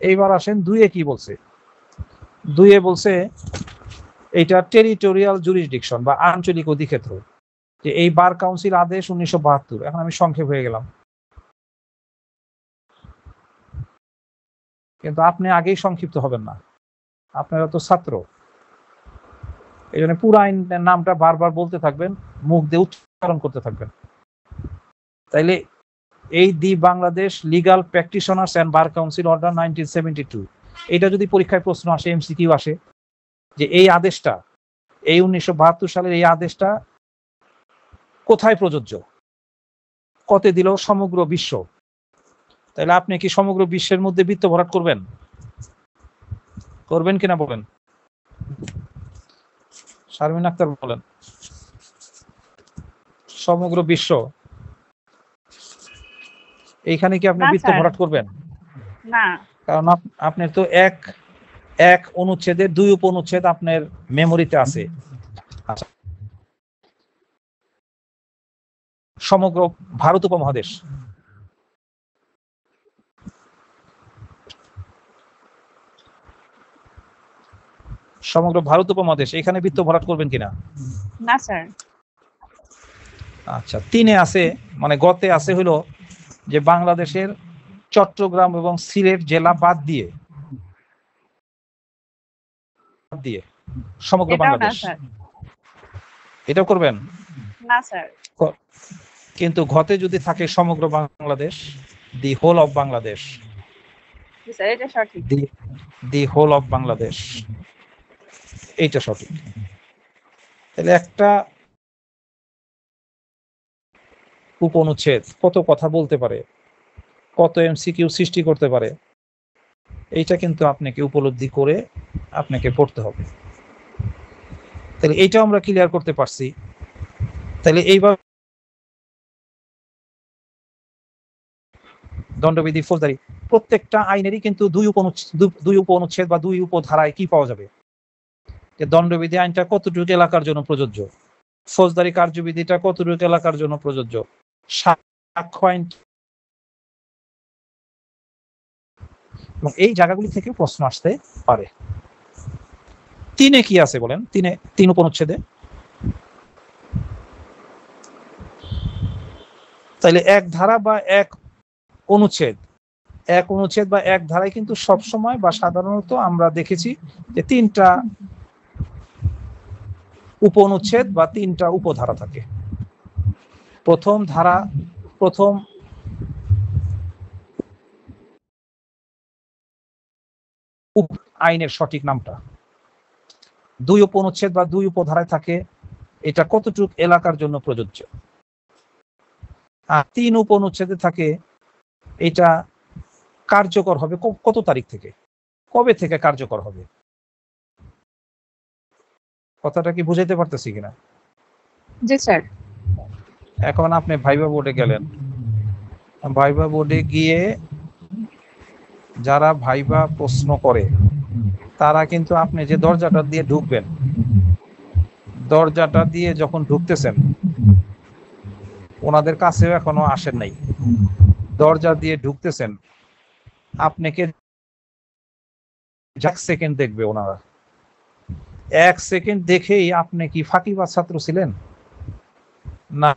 এইবার আসেন 2 কি বলছে। 2 বলছে এইটা টেরিটোরিয়াল জুরিসডিকশন বা আঞ্চলিক অধিক্ষেত্র, যে এই বার কাউন্সিল আদেশ 1972। এখন আমি সংক্ষেপ হয়ে গেলাম, কিন্তু আপনি আগেই সংক্ষিপ্ত হবেন না, আপনারা তো ছাত্র, এই জন্য পুরো আইনের নামটা বারবার বলতে থাকবেন, মুখ দিয়ে উচ্চারণ করতে থাকবেন। তাইলে এই the Bangladesh legal practitioners and bar council order 1972, এটা যদি পরীক্ষায় প্রশ্ন আসে, এমসিকিউ আসে, যে এই আদেশটা, এই 1972 সালের এই আদেশটা কোথায় প্রযোজ্য, কতে দিল সমগ্র বিশ্ব, তাহলে আপনি কি সমগ্র বিশ্বের মধ্যে বৃত্ত ভরাট করবেন? করবেন কিনা বলেন? শারমিন আক্তার বলেন। সমগ্র বিশ্ব, এইখানে কি আপনি বৃত্ত ভরাট করবেন? না, কারণ আপনার তো এক অনুচ্ছেদের 2 উপনুচ্ছেদ আপনার মেমোরিতে আছে। আচ্ছা, সমগ্র ভারত উপমহাদেশ, সমগ্র ভারত উপমহাদেশ, এখানে বৃত্ত ভরাট করবেন কিনা? না স্যার। আচ্ছা, 3-এ আছে, মানে গতে আছে হলো যে বাংলাদেশের চট্টগ্রাম এবং সিলেট জেলা বাদ দিয়ে সমগ্র বাংলাদেশ, এটাও করবেন না স্যার। কিন্তু ঘতে যদি থাকে সমগ্র Bangladesh, the whole of Bangladesh, এটা সঠিক। দি হোল অফ বাংলাদেশ, এইটা সঠিক। তাহলে একটা উপনুচ্ছেদ কত কথা বলতে পারে, কত এমসিকিউ সৃষ্টি করতে পারে, এইটা কিন্তু আপনাকে উপলব্ধি করে আপনাকে পড়তে হবে। তাহলে এইটা আমরা ক্লিয়ার করতে পারছি। তাহলে এইভাবে দণ্ডবিধি, ফৌজদারি, প্রত্যেকটা আইনেরই কিন্তু 2 উপনুচ্ছেদ বা 2 উপধারায় কি পাওয়া যাবে, যে দণ্ডবিধি আইনটা কতটুকু এলাকার জন্য প্রযোজ্য, ফৌজদারি কার্যবিধিটা কতটুকু এলাকার জন্য প্রযোজ্য, সাক্ষ্য আইন, এবং এই জায়গাগুলি থেকে প্রশ্ন আসতে পারে। 3-এ কি আছে বলেন? 3 উপনুচ্ছেদে তাইলে এক ধারা বা এক অনুচ্ছেদ বা এক ধারায় কিন্তু সব সময় বা সাধারণত আমরা দেখেছি যে 3টা উপনুচ্ছেদ বা 3টা উপধারা থাকে। প্রথম ধারা, প্রথম আইনের সঠিক নামটা, 2 উপনুচ্ছেদ বা 2 উপধারায় থাকে এটা কতটুকু এলাকার জন্য প্রযোজ্য, আর 3 উপনুচ্ছেদে থাকে এটা কার্যকর হবে কত তারিখ থেকে, কবে থেকে কার্যকর হবে। কথাটা কি বুঝাইতে পারতেছি কিনা? জি স্যার। এখন আপনি ভাইবা বোর্ডে গেলেন, ভাইবা বোর্ডে গিয়ে যারা ভাইবা প্রশ্ন করে তারা কিন্তু আপনি যে দরজাটা দিয়ে ঢুকবেন, দরজাটা দিয়ে যখন ঢুকতেছেন, ওনাদের কাছেও এখনো আসেন নাই, দরজা দিয়ে ঢুকতেছেন, আপনাকে 1 সেকেন্ড দেখবে ওনারা, 1 সেকেন্ড দেখেই আপনি কি ফাঁকিবাজ ছাত্র ছিলেন না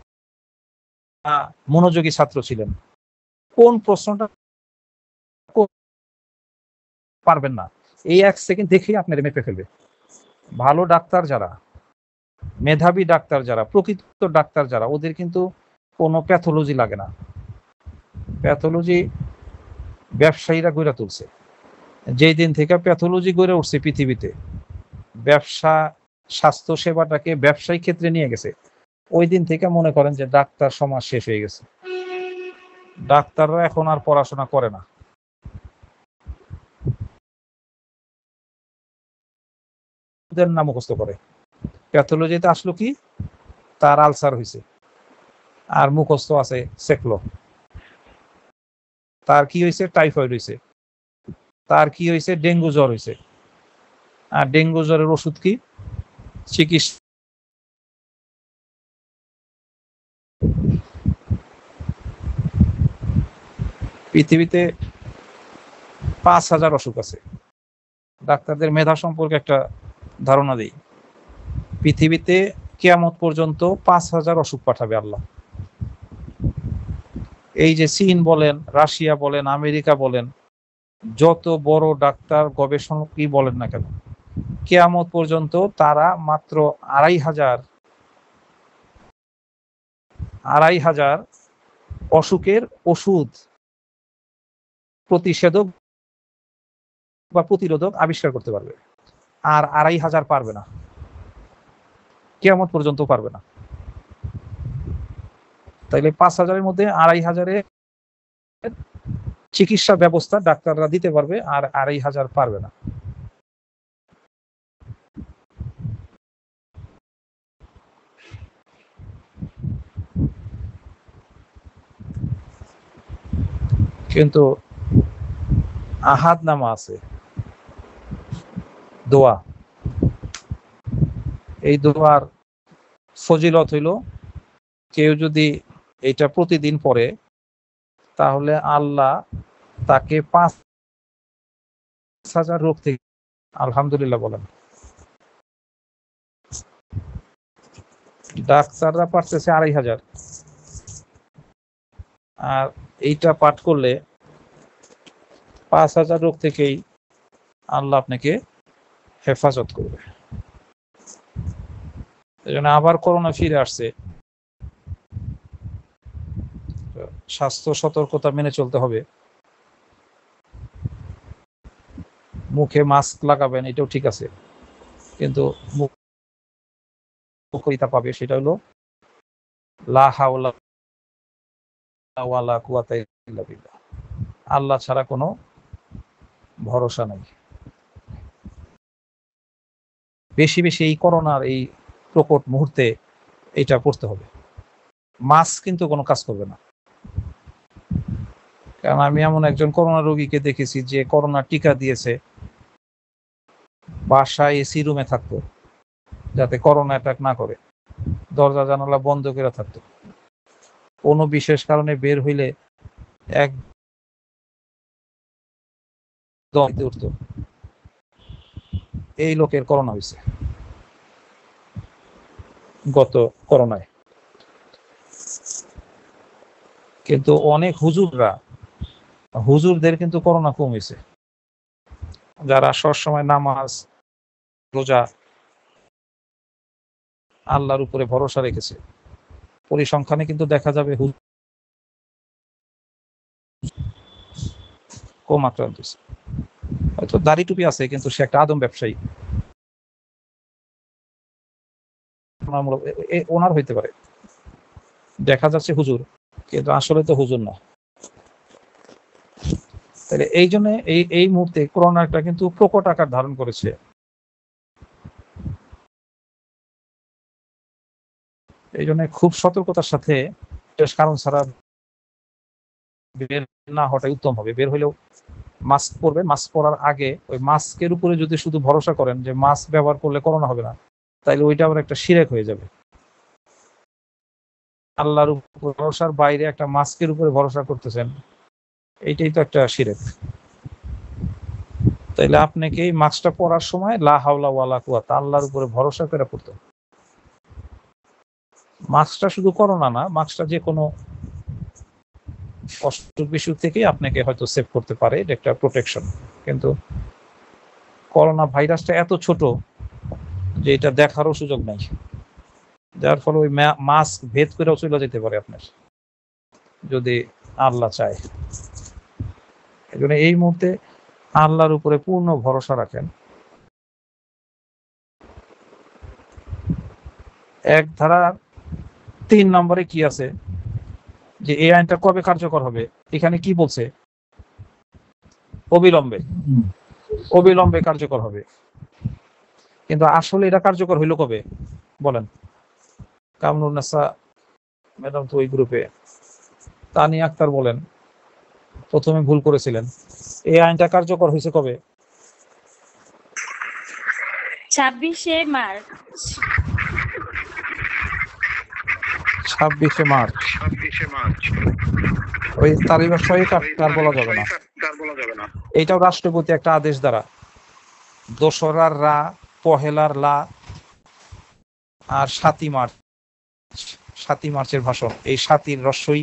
মনোযোগী ছাত্র ছিলেন, কোন প্রশ্নটা পারবেন না, এই 1 সেকেন্ড দেখেই আপনার মেপে ফেলবে। ভালো ডাক্তার যারা, মেধাবী ডাক্তার যারা, প্রকৃত ডাক্তার যারা, ওদের কিন্তু কোনো প্যাথোলজি লাগে না। প্যাথোলজি ব্যবসায়ীরা গড়ে তুলছে। যেই দিন থেকে প্যাথোলজি গড়ে উঠছে পৃথিবীতে, ব্যবসা স্বাস্থ্য সেবাটাকে ব্যবসায়িক ক্ষেত্রে নিয়ে গেছে, ওই দিন থেকে মনে করেন যে ডাক্তার সমাজ শেষ হয়ে গেছে। ডাক্তাররা এখন আর পড়াশোনা করে না, নাম মুখস্থ করে। প্যাথোলজিতে আসলো কি, তার আলসার হয়েছে আর মুখস্থ আছে সেকলো, তার কি হয়েছে, টাইফয়েড হয়েছে, তার কি হয়েছে, ডেঙ্গু জ্বর হয়েছে, আর ডেঙ্গু জ্বরের ওষুধ কি, চিকিৎসা। পৃথিবীতে 5000 অসুখ আছে। ডাক্তারদের মেধা সম্পর্কে একটা ধারণা দিই, পৃথিবীতে কিয়ামত পর্যন্ত 5,000 অসুখ পাঠাবে আল্লাহ। এই যে চীন বলেন, রাশিয়া বলেন, আমেরিকা বলেন, যত বড় ডাক্তার গবেষণা কি বলেন না কেন, কিয়ামত পর্যন্ত তারা মাত্র 2,500 অসুখের ওষুধ, প্রতিষেধক বা প্রতিরোধক আবিষ্কার করতে পারবে, আর 2,500 পারবে না, কিয়ামত পর্যন্ত পারবে না। তাইলে 5,000-এর মধ্যে 2,500-এর চিকিৎসা ব্যবস্থা ডাক্তাররা দিতে পারবে, আর 2,500 পারবে না। কিন্তু আহাদ নামা আছে দোয়া, এই দোয়ার ফজিলত হইল কেউ যদি এটা প্রতিদিন পড়ে তাহলে আল্লাহ তাকে 5,000 রোগ থেকে, আলহামদুলিল্লাহ বলেন, ডাক্তাররা পারতেছে 2,500, আর এইটা পাঠ করলে 5,000 রোগ থেকেই আল্লাহ আপনাকে হেফাজত করবে। এই জন্য আবার করোনা ফিরে আসছে, স্বাস্থ্য সতর্কতা মেনে চলতে হবে। মুখে মাস্ক লাগাবেন, এটাও ঠিক আছে, কিন্তু মুখটা পাবে, সেটা হলো লা হাওলা ওয়ালা কুওয়াতা ইল্লা বিল্লাহ, আল্লাহ ছাড়া কোনো ভরসা নাই। বেশি বেশি এই করোনার এই প্রকট মুহূর্তে এটা পড়তে হবে। মাস্ক কিন্তু কোনো কাজ করবে না, কারণ আমি এমন একজন করোনা রোগীকে দেখেছি যে করোনা টিকা দিয়েছে, বাসায় এসি রুমে থাকতো যাতে করোনা অ্যাটাক না করে, দরজা জানালা বন্ধ করে থাকতো, কোনো বিশেষ কারণে বের হইলে এক দমে উঠতো। এই লোকের করোনা হয়েছে গত করোনায়। কিন্তু অনেক হুজুরদের কিন্তু করোনা কম হয়েছে, যারা সবসময় নামাজ রোজা আল্লাহর উপরে ভরসা রেখেছে। পরিসংখ্যানে কিন্তু দেখা যাবে কম আক্রান্ত হয়েছে। হয়তো দাড়ি টুপি আছে, কিন্তু সে একটা আদম ব্যবসায়ী, ওনার হইতে পারে, দেখা যাচ্ছে হুজুর, কিন্তু আসলে তো হুজুর না। তাহলে এই জন্য এই মুহূর্তে করোনাটা কিন্তু প্রকট আকার ধারণ করেছে। এই জন্য খুব সতর্কতার সাথে, কারণ ছাড়া বের না হওয়াটাই উত্তম হবে। বের হলেও মাস্ক পরবেন, মাস্ক পরার আগে ওই মাস্কের উপরে যদি শুধু ভরসা করেন যে মাস্ক ব্যবহার করলে করোনা হবে না, তাইলে ওইটা আবার একটা শিরক হয়ে যাবে। আল্লাহর উপর ভরসার বাইরে একটা মাস্কের উপরে ভরসা করতেছেন, এইটাই তো একটা শিরক। তাইলে আপনাকে এই মাস্কটা পরার সময় লা হাওলা ওয়ালা কুওয়াতা, আল্লাহর উপরে ভরসা করে পড়তে। মাস্কটা শুধু করোনা না, মাস্কটা যে কোনো অসুখ বিসুখ থেকে আপনাকে হয়তো সেভ করতে পারে, এটা একটা প্রোটেকশন। কিন্তু করোনা ভাইরাসটা এত ছোট যে এটা দেখারও সুযোগ নাই, যার ফলে ওই মাস্ক ভেদ করেও চলে যেতে পারে আপনার, যদি আল্লাহ চায়। এই জন্য এই মুহূর্তে আল্লাহর উপরে পূর্ণ ভরসা রাখেন। এক ধারা 3 নম্বরে কি আছে যে এই আইনটা কবে কার্যকর হবে, এখানে কি বলছে? অবিলম্বে কার্যকর হবে। কিন্তু আসলে এটা কার্যকর হইল কবে বলেন? কামরুন্নেসা ম্যাডাম তো ওই গ্রুপে, তানিয়া আক্তার বলেন, প্রথমে ভুল করেছিলেন। এই আইনটা কার্যকর হয়েছে কবে? 26শে মার্চ। 26শে মার্চ। ওই তারিখের সহিত আর বলা যাবে না। এইটাও রাষ্ট্রপতি একটা আদেশ দ্বারা, দোসরার রা, পহেলার লা, আর 7ই মার্চের ভাষণ, এই 7ই রস্যই,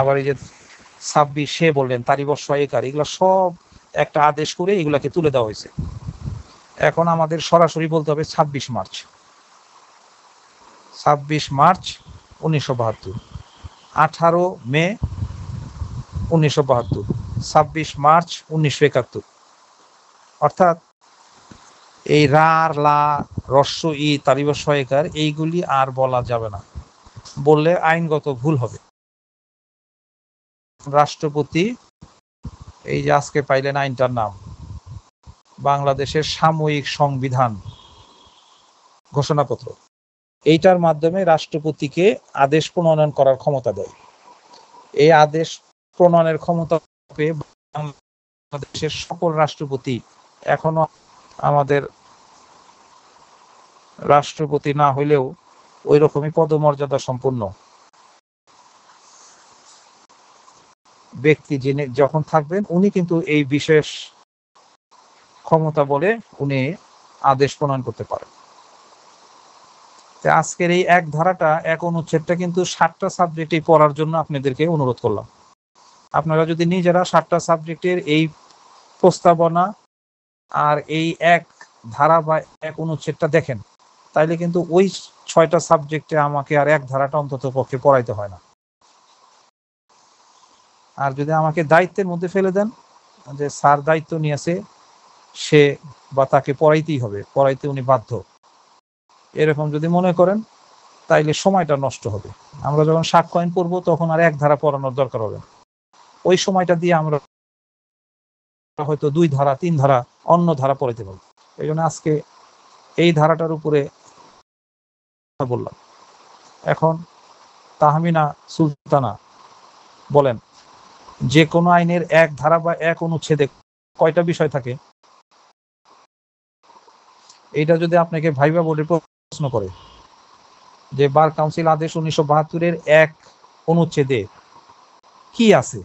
আবার এই যে 26 সে বললেন তারিবর্ষ একার, এগুলো সব একটা আদেশ করে এগুলাকে তুলে দেওয়া হয়েছে। এখন আমাদের সরাসরি বলতে হবে 26 মার্চ 1972, 18 মে 1972, 26 মার্চ 1971। অর্থাৎ এই রার লা রস্য ই তারিবর্ষ একার এইগুলি আর বলা যাবে না, বললে আইনগত ভুল হবে। রাষ্ট্রপতি এই যে আজকে পাইলেন আইনটার নাম, বাংলাদেশের সাময়িক সংবিধান ঘোষণাপত্র, এইটার মাধ্যমে রাষ্ট্রপতিকে আদেশ প্রণয়ন করার ক্ষমতা দেয়। এই আদেশ প্রণয়নের ক্ষমতা পেয়ে বাংলাদেশের সকল রাষ্ট্রপতি, এখনো আমাদের রাষ্ট্রপতি না হইলেও ওই রকমই পদমর্যাদা সম্পন্ন ব্যক্তি যিনি যখন থাকবেন, উনি কিন্তু এই বিশেষ ক্ষমতা বলে উনি আদেশ প্রণয়ন করতে পারেন। আজকের এই এক ধারাটা, এক অনুচ্ছেদটা কিন্তু 7টা সাবজেক্টে পড়ার জন্য আপনাদেরকে অনুরোধ করলাম। আপনারা যদি নিজেরা 7টা সাবজেক্টের এই প্রস্তাবনা আর এই এক ধারা বা এক অনুচ্ছেদটা দেখেন, তাইলে কিন্তু ওই 6টা সাবজেক্টে আমাকে আর এক ধারাটা অন্তত পক্ষে পড়াইতে হয় না। আর যদি আমাকে দায়িত্বের মধ্যে ফেলে দেন যে স্যার দায়িত্ব নিয়েছে, সে বা তাকে পড়াইতেই হবে, পড়াইতে উনি বাধ্য, এরকম যদি মনে করেন, তাইলে সময়টা নষ্ট হবে। আমরা যখন সাক্ষ্য আইন পড়বো তখন আর এক ধারা পড়ানোর দরকার হবে, ওই সময়টা দিয়ে আমরা হয়তো 2 ধারা 3 ধারা অন্য ধারা পড়াইতে পারবো। এই জন্য আজকে এই ধারাটার উপরে বললাম। এখন তাহমিনা সুলতানা বলেন, যে কোনো আইনের এক ধারা বা এক অনুচ্ছেদে কয়টা বিষয় থাকে? এইটা যদি আপনাকে ভাইবা বোর্ডে প্রশ্ন করে যে বার কাউন্সিল আদেশ 1972-এর এক অনুচ্ছেদে কি আছে,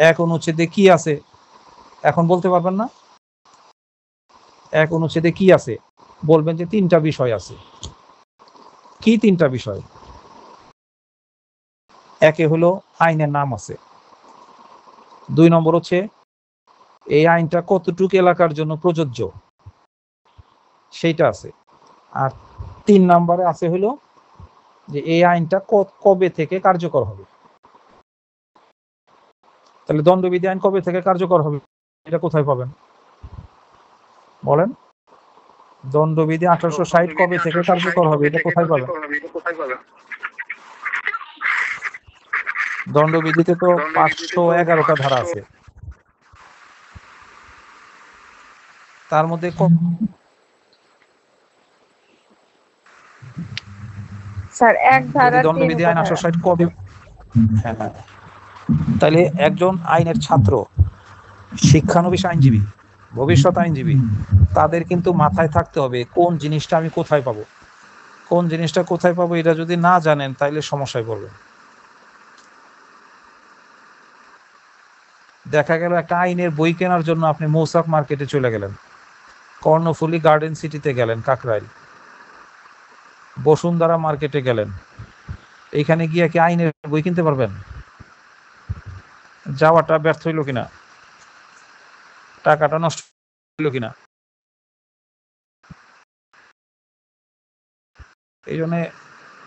এক অনুচ্ছেদে কি আছে, এখন বলতে পারবেন না? এক অনুচ্ছেদে কি আছে? বলবেন যে 3টা বিষয় আছে। কি 3টা বিষয়? একে হলো আইনের নাম আছে, 2 নম্বর হচ্ছে এই আইনটা কতটুকু এলাকার জন্য প্রযোজ্য সেইটা আছে, আর 3 নম্বরে আছে হলো যে এই আইনটা কবে থেকে কার্যকর হবে। তাহলে দণ্ডবিধি আইন কবে থেকে কার্যকর হবে, এটা কোথায় পাবেন বলেন? দণ্ডবিধি 1860 কবে থেকে কার্যকর হবে, এটা কোথায় পাবেন? দণ্ডবিধিতে তো 511টা ধারা আছে, তার মধ্যে স্যার এক ধারা দণ্ডবিধি আইন 1860 কবে? হ্যাঁ, তাহলে একজন আইনের ছাত্র, শিক্ষানবিশ আইনজীবী, ভবিষ্যৎ আইনজীবী, তাদের কিন্তু মাথায় থাকতে হবে কোন জিনিসটা আমি কোথায় পাবো, কোন জিনিসটা কোথায় পাবো। এটা যদি না জানেন তাইলে সমস্যায় পড়বেন। দেখা গেল একটা আইনের বই কেনার জন্য আপনি মৌসাক মার্কেটে চলে গেলেন, কর্ণফুলী গার্ডেন সিটিতে গেলেন, কাকরাইল, বসুন্ধরা মার্কেটে গেলেন, এইখানে গিয়ে কি আইনের বই কিনতে পারবেন? যাওয়াটা ব্যর্থ হইল কিনা, টাকাটা নষ্ট হইল কিনা? এই জন্য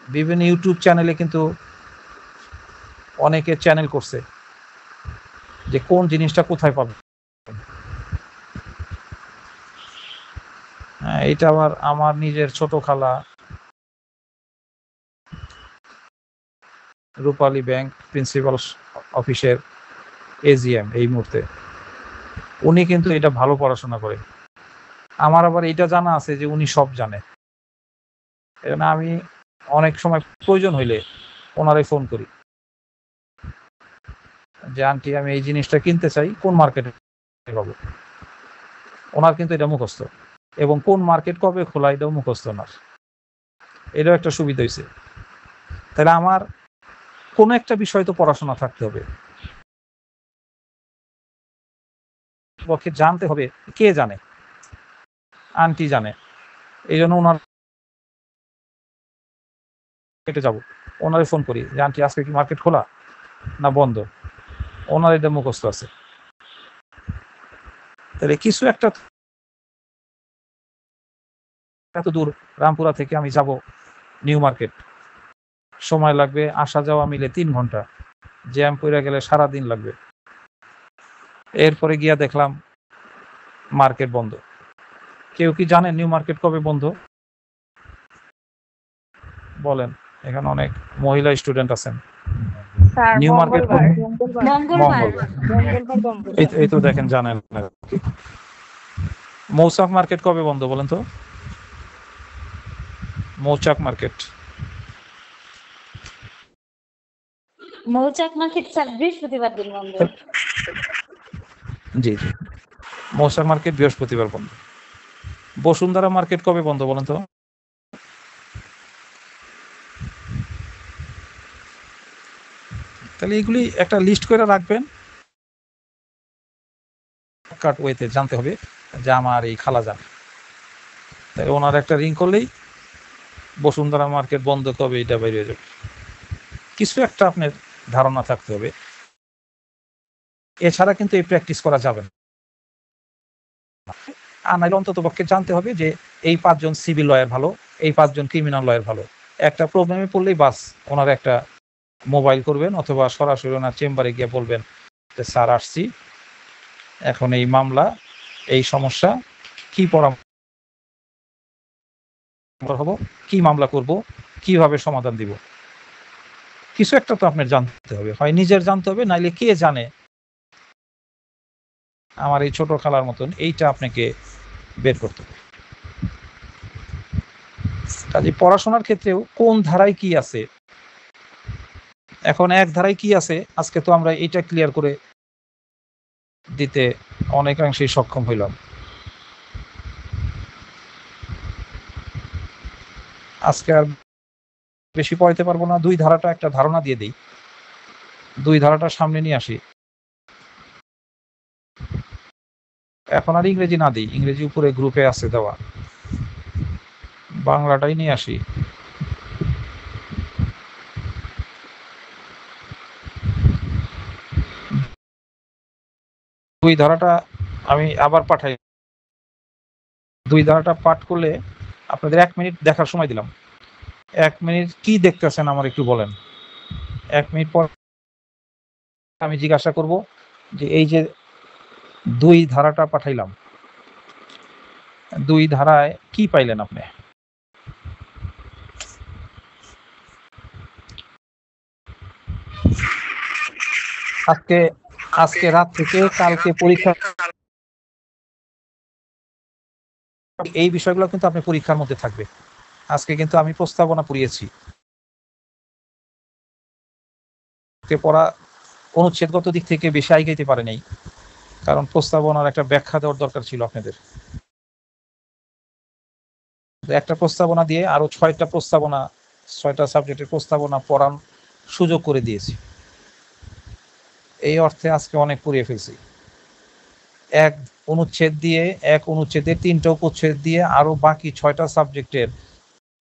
বিভিন্ন ইউটিউব চ্যানেলে কিন্তু অনেকে চ্যানেল করছে যে কোন জিনিসটা কোথায় পাবে। এটা আবার আমার নিজের ছোট খালা রূপালী ব্যাংক প্রিন্সিপাল অফিসের এজিএম এই মুহূর্তে, উনি কিন্তু এটা ভালো পড়াশোনা করে। আমার আবার এটা জানা আছে যে উনি সব জানে। এজন্য আমি অনেক সময় প্রয়োজন হইলে ওনারাই ফোন করি যে আন্টি আমি এই জিনিসটা কিনতে চাই, কোন মার্কেটে পাবো। ওনার কিন্তু এটা মুখস্থ, এবং কোন মার্কেট কবে খোলা এটাও মুখস্থ ওনার। এটাও একটা সুবিধা হয়েছে। তাহলে আমার কোন একটা বিষয় তো পড়াশোনা থাকতে হবে, পক্ষে জানতে হবে। কে জানে? আন্টি জানে, এই জন্য ওনার কেটে যাব, ওনারে ফোন করি যে আন্টি আজকে কি মার্কেট খোলা না বন্ধ, ওনার এটা মুখস্থ আছে। তাহলে কিছু একটা, এত দূর রামপুরা থেকে আমি যাব নিউ মার্কেট, সময় লাগবে আসা যাওয়া মিলে 3 ঘন্টা, জ্যাম পড়ে গেলে সারা দিন লাগবে। এরপরে গিয়া দেখলাম মার্কেট বন্ধ। কেউ কি জানেন নিউ মার্কেট কবে বন্ধ? বলেন, এখানে অনেক মহিলা স্টুডেন্ট আছেন। স্যার নিউ মার্কেট মঙ্গলবার মঙ্গলবার। মঙ্গলবার এই তো দেখেন জানেন না। মৌচাক মার্কেট কবে বন্ধ বলেন তো? মৌচাক মার্কেট মৌচাক মার্কেট স্যার বৃহস্পতিবার দিন বন্ধ। জি জি, মৌচাক মার্কেট বৃহস্পতিবার বন্ধ। বসুন্ধরা মার্কেট কবে বন্ধ বলেন তো? তাহলে এগুলি একটা লিস্ট করে রাখবেন, শর্টকাট ওয়েতে জানতে হবে যে আমার এই খালা যান, তাই ওনার একটা রিং করলেই বসুন্ধরা মার্কেট বন্ধ কবে এটা বাইরে হয়ে যাবে। কিছু একটা আপনার ধারণা থাকতে হবে, এছাড়া কিন্তু এই প্র্যাকটিস করা যাবে না। আর নাহলে অন্তত পক্ষে জানতে হবে যে এই 5 জন সিভিল লয়ার ভালো, এই 5 জন ক্রিমিনাল লয়ার ভালো। একটা প্রবলেমে পড়লেই বাস ওনার একটা মোবাইল করবেন অথবা সরাসরি ওনার চেম্বারে গিয়ে বলবেন যে স্যার আসছি, এখন এই মামলা, এই সমস্যা, কি পরামর্শ হবো, কি মামলা করব, কিভাবে সমাধান দিব। কিছু একটা তো আপনার জানতে হবে, হয় নিজের জানতে হবে, নাইলে কে জানে আমার এই ছোট খালার মতন, এইটা আপনাকে বের করতে হবে। কাজে পড়াশোনার ক্ষেত্রেও কোন ধারায় কি আছে, এখন এক ধারায় কি আছে আজকে তো আমরা এটা ক্লিয়ার করে দিতে অনেকাংশেই সক্ষম হইলাম। আজকে আর বেশি পড়াইতে পারবো না, 2 ধারাটা একটা ধারণা দিয়ে দিই, 2 ধারাটা সামনে নিয়ে আসি। এখন আর ইংরেজি না দিই, ইংরেজি উপরে গ্রুপে আছে দেওয়া, বাংলাটাই নিয়ে আসি। দুই ধারাটা আমি আবার পাঠাই, 2 ধারাটা পাঠ করলে আপনাদের 1 মিনিট দেখার সময় দিলাম। 1 মিনিট কি দেখতেছেন আমার একটু বলেন। 1 মিনিট পর আমি জিজ্ঞাসা করব যে এই যে 2 ধারাটা পাঠাইলাম, 2 ধারায় কি পাইলেন আপনি? আজকে রাত থেকে কালকে পরীক্ষা, এই বিষয়গুলো কিন্তু আপনি পরীক্ষার মধ্যে থাকবে। আজকে কিন্তু আমি প্রস্তাবনা পড়িয়েছি, পড়া অনুচ্ছেদগত দিক থেকে বেশি আগাইতে পারে নাই, কারণ প্রস্তাবনার একটা ব্যাখ্যা দেওয়ার দরকার ছিল আপনাদের। একটা প্রস্তাবনা দিয়ে আরো 6টা প্রস্তাবনা, 6টা সাবজেক্টের প্রস্তাবনা পড়ার সুযোগ করে দিয়েছি। এই অর্থে আজকে অনেক পড়িয়ে ফেলছি। এক অনুচ্ছেদের 3টা উপচ্ছেদ দিয়ে আরো বাকি 6টা সাবজেক্টের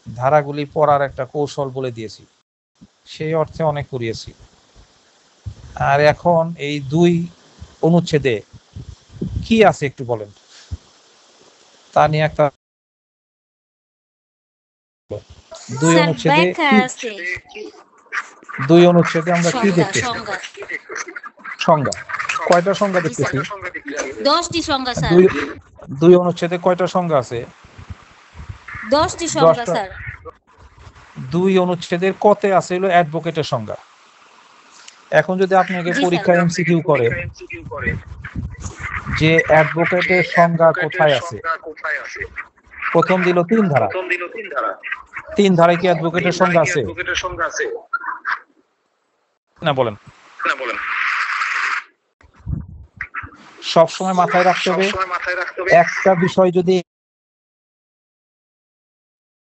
ধারাগুলি পড়ার একটা কৌশল বলে দিয়েছি, সেই অর্থে অনেক পড়িয়েছি। আর এখন এই 2 অনুচ্ছেদে কি আছে একটু বলেন, তা নিয়ে একটা 2 অনুচ্ছেদে আমরা কি দেখতেছি? সংজ্ঞা। কয়টা সংজ্ঞা দেখতেছি? 10টি সংজ্ঞা স্যার। 2 অনুচ্ছেদে কয়টা সংজ্ঞা আছে? 10টি সংজ্ঞা স্যার। 2 অনুচ্ছেদের কতে আছে হলো অ্যাডভোকেটের সংজ্ঞা। এখন যদি আপনাকে পরীক্ষা এমসিকিউ করে যে অ্যাডভোকেটের সংজ্ঞা কোথায় আছে, প্রথম দিল 3 ধারা। 3 ধারায় কি অ্যাডভোকেটের সংজ্ঞা আছে না বলেন? সব সময় মাথায় রাখতে হবে একটা বিষয়, যদি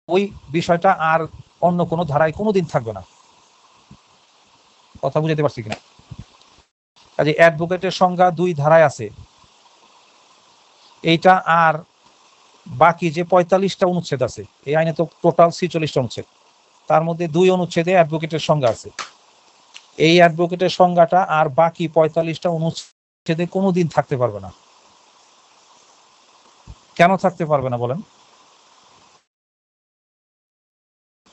ওই বিষয়টা আর অন্য কোনো ধারায় কোনোদিন থাকবে না। কথা বুঝাতে পারছি কিনা? কাজে অ্যাডভোকেটের সংজ্ঞা 2 ধারায় আছে, এইটা আর বাকি যে 45টা অনুচ্ছেদ আছে, এই আইনে তো টোটাল 46টা অনুচ্ছেদ, তার মধ্যে 2 অনুচ্ছেদে অ্যাডভোকেটের সংজ্ঞা আছে। এই অ্যাডভোকেটের সংজ্ঞাটা আর বাকি 45টা অনুচ্ছেদে কোনোদিন থাকতে পারবে না। কেন থাকতে পারবে না বলেন?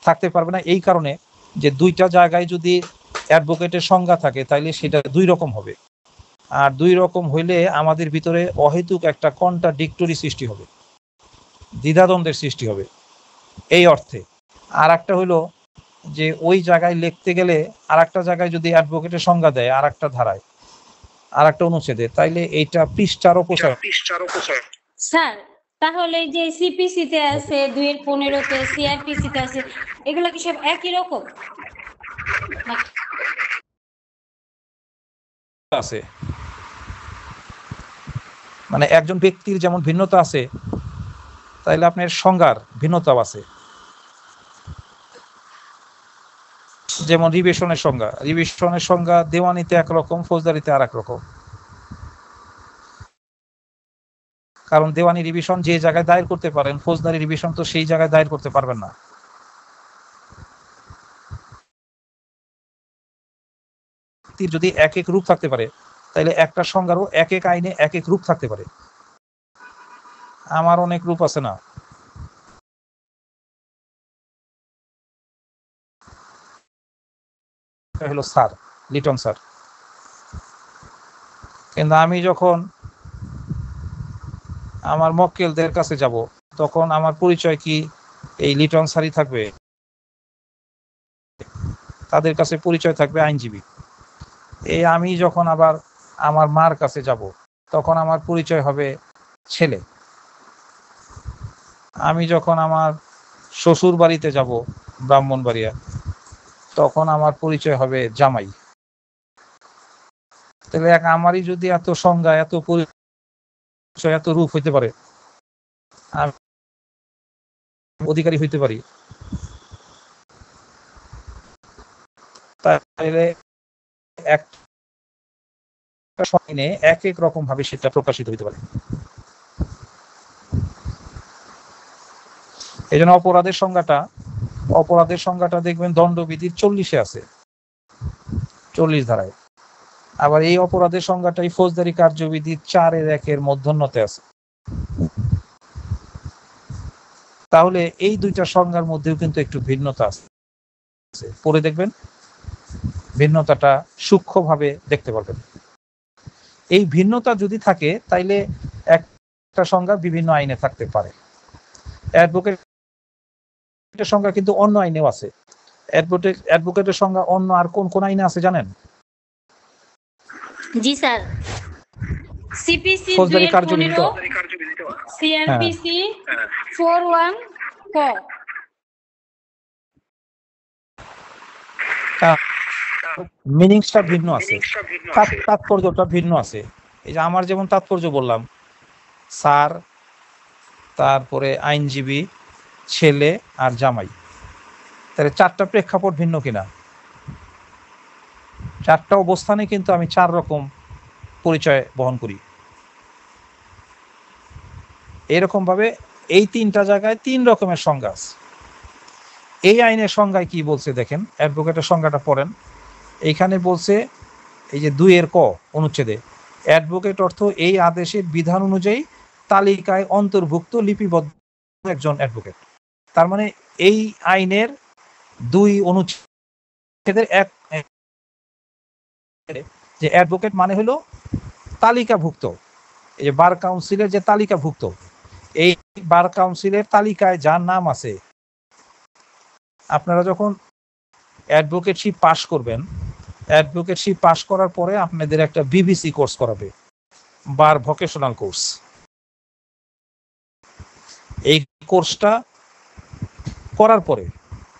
থাকতে পারবে না এই কারণে যে 2টা জায়গায় যদি অ্যাডভোকেটের সংজ্ঞা থাকে তাইলে সেটা 2 রকম হবে, আর 2 রকম হইলে আমাদের ভিতরে অহেতুক একটা কন্ট্রাডিক্টরি সৃষ্টি হবে, দ্বিধাদ্বন্দ্বের সৃষ্টি হবে। এই অর্থে আর একটা হইলো যে ওই জায়গায় লিখতে গেলে আর একটা জায়গায় যদি অ্যাডভোকেটের সংজ্ঞা দেয় আর একটা ধারায় আর একটা অনুচ্ছেদে, তাইলে এইটা পৃষ্ঠার অপচয়। স্যার তাহলে এই যে সিপিসি তে আছে 2-15 তে, সিআরপিসি তে আছে, এগুলো কি সব একই রকম? আছে মানে একজন ব্যক্তির যেমন ভিন্নতা আছে, তাইলে আপনার সংজ্ঞার ভিন্নতাও আছে। যেমন রিভিশনের সংজ্ঞা দেওয়ানিতে একরকম, ফৌজদারিতে আর এক রকম। কারণ দেওয়ানি রিভিশন যে জায়গায় দায়ের করতে পারেন, ফৌজদারি রিভিশন তো সেই জায়গায় দায়ের করতে পারবেন না। যদি এক এক রূপ থাকতে পারে, তাহলে একটা সংজ্ঞারও এক এক আইনে এক এক রূপ থাকতে পারে। আমার অনেক রূপ আছে না? হলো স্যার, লিটন স্যার। কিন্তু আমি যখন আমার মক্কেলদের কাছে যাব, তখন আমার পরিচয় কি এই লিটন স্যারই থাকবে? তাদের কাছে পরিচয় থাকবে আইনজীবী। এই আমি যখন আবার আমার মার কাছে যাব, তখন আমার পরিচয় হবে ছেলে। আমি যখন আমার শ্বশুর বাড়িতে যাব, ব্রাহ্মণবাড়িয়া, তখন আমার পরিচয় হবে জামাই। তাহলে আমারই যদি এত সংজ্ঞা, এত পরিচয়, এত রূপ হইতে পারে, আমি অধিকারী হইতে পারি, তাহলে একটা আইনে এক এক রকম ভাবে সেটা প্রকাশিত হইতে পারে। এই জন্য অপরাধের সংজ্ঞাটা দেখবেন দণ্ডবিধির 40-এ আছে, 40 ধারায়। আবার এই অপরাধের সংজ্ঞাটাই ফৌজদারি কার্যবিধির 4-1 মধ্যন্নতে আছে। তাহলে এই 2টা সংজ্ঞার মধ্যেও কিন্তু একটু ভিন্নতা আছে। পরে দেখবেন ভিন্নতাটা সূক্ষ্মভাবে দেখতে পারবেন। এই ভিন্নতা যদি থাকে, তাইলে একটা সংজ্ঞা বিভিন্ন আইনে থাকতে পারে। অ্যাডভোকেটের সংজ্ঞা কিন্তু অন্য আইনেও আছে। অ্যাডভোকেটের সংজ্ঞা অন্য আর কোন কোন আইনে আছে জানেন? জি স্যার, সিপিসি ফৌজদারি কার্যবিধি, 2-15, সিআরপিসি 4-1 ক। মিনিংসটা ভিন্ন আছে, তাৎপর্যটা ভিন্ন আছে। এই যে আমার যেমন তাৎপর্য বললাম, স্যার, তারপরে আইনজীবী, ছেলে আর জামাই, তাহলে 4টা প্রেক্ষাপট ভিন্ন কিনা? 4টা অবস্থানে কিন্তু আমি 4 রকম পরিচয় বহন করি। এরকম ভাবে এই 3টা জায়গায় 3 রকমের সংজ্ঞা আছে। এই আইনের সংজ্ঞায় কি বলছে দেখেন, অ্যাডভোকেটের সংজ্ঞাটা পড়েন। এইখানে বলছে এই যে 2 ক অনুচ্ছেদে, অ্যাডভোকেট অর্থ এই আদেশের বিধান অনুযায়ী তালিকায় অন্তর্ভুক্ত লিপিবদ্ধ একজন অ্যাডভোকেট। তার মানে এই আইনের 2 অনুচ্ছেদের এক যে অ্যাডভোকেট মানে হলো তালিকাভুক্ত। এই যে বার কাউন্সিলের যে তালিকাভুক্ত, এই বার কাউন্সিলের তালিকায় যার নাম আছে, আপনারা যখন অ্যাডভোকেটশিপ পাশ করবেন, অ্যাডভোকেটশিপ পাশ করার পরে আপনাদের একটা বিবিসি কোর্স করাবে, বার ভোকেশনাল কোর্স। এই কোর্সটা করার পরে,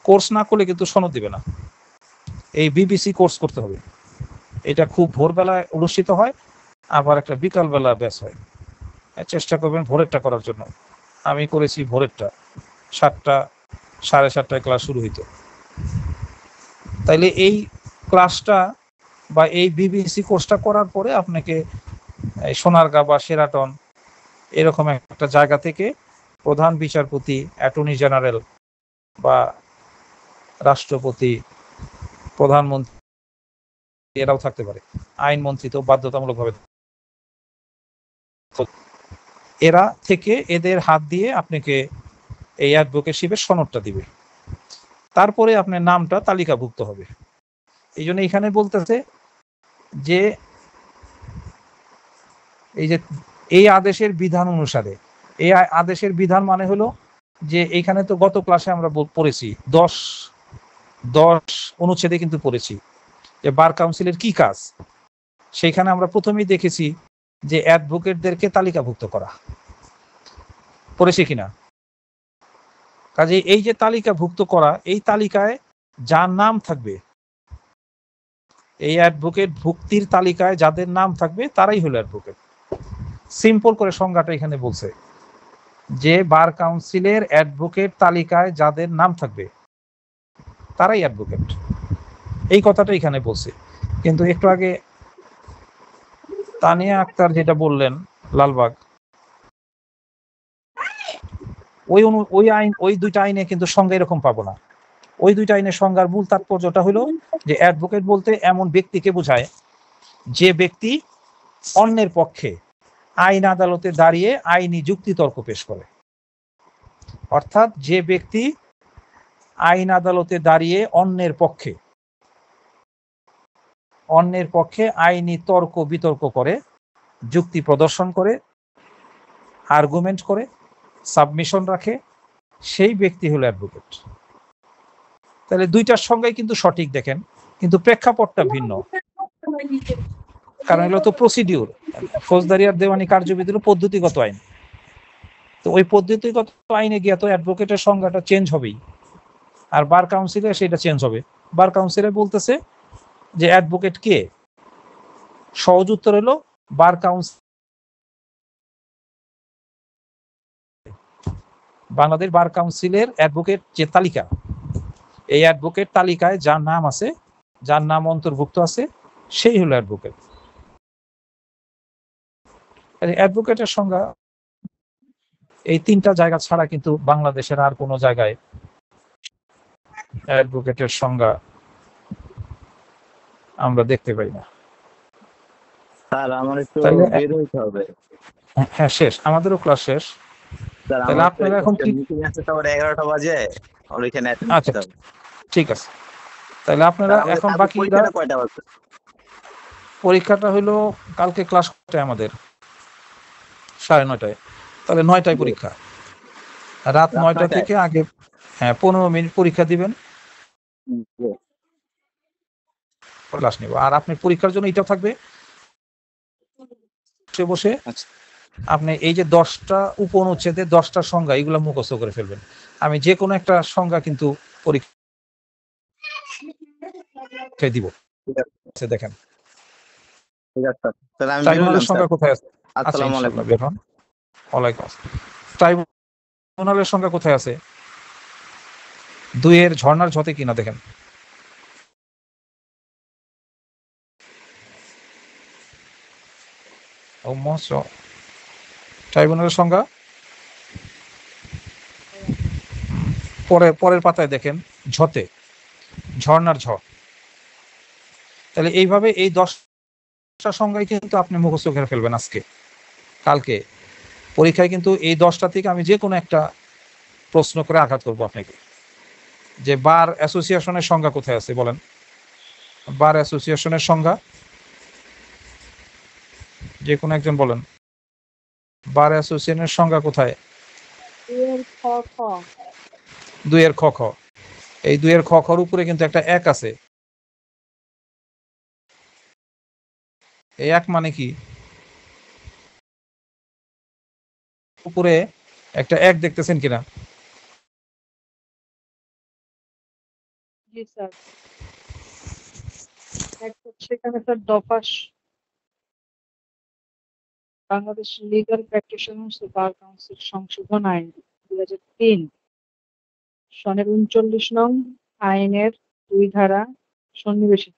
কোর্স না করলে কিন্তু সনদ দিবে না, এই বিবিসি কোর্স করতে হবে। এটা খুব ভোরবেলায় অনুষ্ঠিত হয়, আবার একটা বিকালবেলা ব্যাচ হয়। চেষ্টা করবেন ভোরেরটা করার জন্য। আমি করেছি ভোরেরটা, 7টা 7:30টায় ক্লাস শুরু হইতো। তাইলে এই ক্লাসটা বা এই বিবিসি কোর্সটা করার পরে আপনাকে সোনারগাঁ বা শেরাটন এরকম একটা জায়গা থেকে প্রধান বিচারপতি, অ্যাটর্নি জেনারেল বা রাষ্ট্রপতি, প্রধানমন্ত্রী এরাও থাকতে পারে। আইনমন্ত্রী তো বাধ্যতামূলকভাবে, এরা থেকে এদের হাত দিয়ে আপনাকে এই অ্যাডভোকেটশিপের সনদটা দিবে, তারপরে আপনার নামটা তালিকাভুক্ত হবে। এই জন্য এখানে বলতেছে যে এই আদেশের বিধান অনুসারে, এই আদেশের বিধান মানে হলো যে এইখানে তো গত ক্লাসে আমরা পড়েছি 10 অনুচ্ছেদে কিন্তু পড়েছি যে বার কাউন্সিলের কি কাজ। সেইখানে আমরা প্রথমেই দেখেছি যে অ্যাডভোকেটদেরকে তালিকাভুক্ত করা, পড়েছি কিনা? কাজে এই যে তালিকাভুক্ত করা, এই তালিকায় যার নাম থাকবে, এই অ্যাডভোকেট ভুক্তির তালিকায় যাদের নাম থাকবে তারাই হলো অ্যাডভোকেট। সিম্পল করে সংজ্ঞাটা এখানে বলছে যে বার কাউন্সিলের অ্যাডভোকেট তালিকায় যাদের নাম থাকবে তারাই অ্যাডভোকেট, এই কথাটা এখানে বলছে। কিন্তু একটু আগে তানিয়া আক্তার যেটা বললেন লালবাগ, ওই দুইটা আইনে কিন্তু সংজ্ঞা এরকম পাবো না। ওই দুইটা আইনের সংজ্ঞার মূল তাৎপর্যটা হলো যে অ্যাডভোকেট বলতে এমন ব্যক্তিকে বোঝায় যে ব্যক্তি অন্যের পক্ষে আইন আদালতে দাঁড়িয়ে আইনি যুক্তিতর্ক পেশ করে। অর্থাৎ যে ব্যক্তি আইন আদালতে দাঁড়িয়ে অন্যের পক্ষে আইনি তর্ক বিতর্ক করে, যুক্তি প্রদর্শন করে, আর্গুমেন্ট করে, সাবমিশন রাখে, সেই ব্যক্তি হলো অ্যাডভোকেট। তাহলে দুইটার সংজ্ঞাই কিন্তু সঠিক দেখেন, কিন্তু প্রেক্ষাপটটা ভিন্ন। কারণ এগুলো তো প্রসিডিউর, ফৌজদারি আর দেওয়ানি কার্যবিধি হলো পদ্ধতিগত আইন। তো ওই পদ্ধতিগত আইনে গিয়ে তো অ্যাডভোকেটের সংজ্ঞাটা চেঞ্জ হবেই, আর বার কাউন্সিলে সেটা চেঞ্জ হবে। বার কাউন্সিলে বলতেছে যে অ্যাডভোকেট কে, সহজ উত্তর হলো বার কাউন্সিল, বাংলাদেশ বার কাউন্সিলের অ্যাডভোকেট যে তালিকা, এই অ্যাডভোকেট তালিকায় যার নাম আছে, যার নাম অন্তর্ভুক্ত আছে, সেই হলো অ্যাডভোকেট। অ্যাডভোকেটের সংজ্ঞা এই তিনটা জায়গা ছাড়া কিন্তু বাংলাদেশের আর কোনো জায়গায় অ্যাডভোকেটের সংজ্ঞা আমরা দেখতে পাই না। স্যার আমার একটু তাহলে বের হইতে হবে। হ্যাঁ, শেষ, আমাদেরও ক্লাস শেষ। স্যার তাহলে আমার আপনারা এখন মিটিং আছে তো 11টা বাজে, আর ওইখানে অ্যাটেন্ড আচ্ছা করতে হবে। ঠিক আছে। তাহলে আপনারা স্যার, আমাদের এখন কালকে বাকিরা, পরীক্ষাটা কয়টা বাজে? পরীক্ষাটা হলো কালকে ক্লাস কটায় আমাদের? 9:30। তাহলে 9টায় পরীক্ষা, রাত 9টা থেকে আগে 15 মিনিট পরীক্ষা দিবেন, ক্লাস নেব। আর আপনি পরীক্ষার জন্য এটাও থাকবে, বসে বসে আপনি এই যে 10টা উপনুচ্ছেদে 10টা সংজ্ঞা, এগুলো মুখস্থ করে ফেলবেন। আমি যে কোনো একটা সংজ্ঞা কিন্তু পরীক্ষায় দিব। দেখেন ঠিক আছে স্যার, তাহলে আমি ট্রাইব্যুনালের সংজ্ঞা কোথায় আছে? আসসালামু আলাইকুম। বের হন। ওয়ালাইকুম আসসালাম। ট্রাইব্যুনালের সংজ্ঞা কোথায় আছে? 2 এর ঝর্ণার ঝতে কিনা দেখেন। ট্রাইব্যুনালের সংজ্ঞা পরের পাতায় দেখেন, ঝতে, ঝর্ণার ঝ। তাহলে এইভাবে এই 10টা সংজ্ঞায় কিন্তু আপনি মুখস্থ করে ফেলবেন আজকে। কালকে পরীক্ষায় কিন্তু এই 10টা থেকে আমি যে কোনো একটা প্রশ্ন করে আঘাত করবো আপনাকে। যে বার অ্যাসোসিয়েশনের সংজ্ঞা কোথায় আছে বলেন? বার অ্যাসোসিয়েশনের সংজ্ঞা যে কোনো একজন বলেন। বার অ্যাসোসিয়েশনের সংজ্ঞা কোথায়? 2 এর খ খ। এই 2 এর খ খর উপরে কিন্তু একটা এক আছে। এই এক মানে কি? উপরে একটা এক দেখতেছেন কিনা? জি স্যার। সেখানে স্যার দফাস Bangladesh legal practitioners bar council সংশোধন আইন 2003 সনের 39 নং আইনের 2 ধারা সন্নিবেশিত।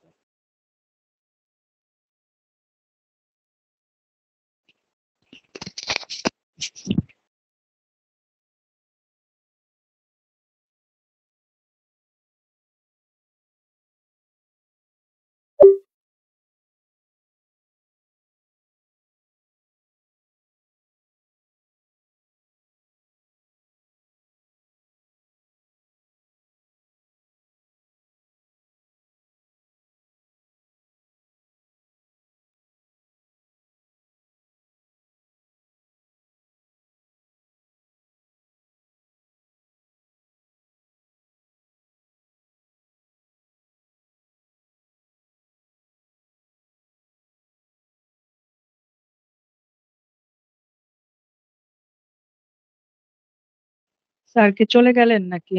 স্যার কি চলে গেলেন নাকি?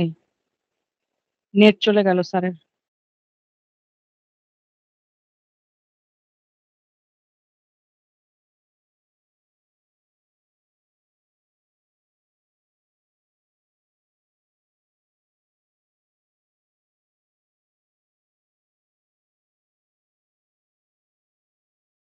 নেট চলে গেল স্যারের।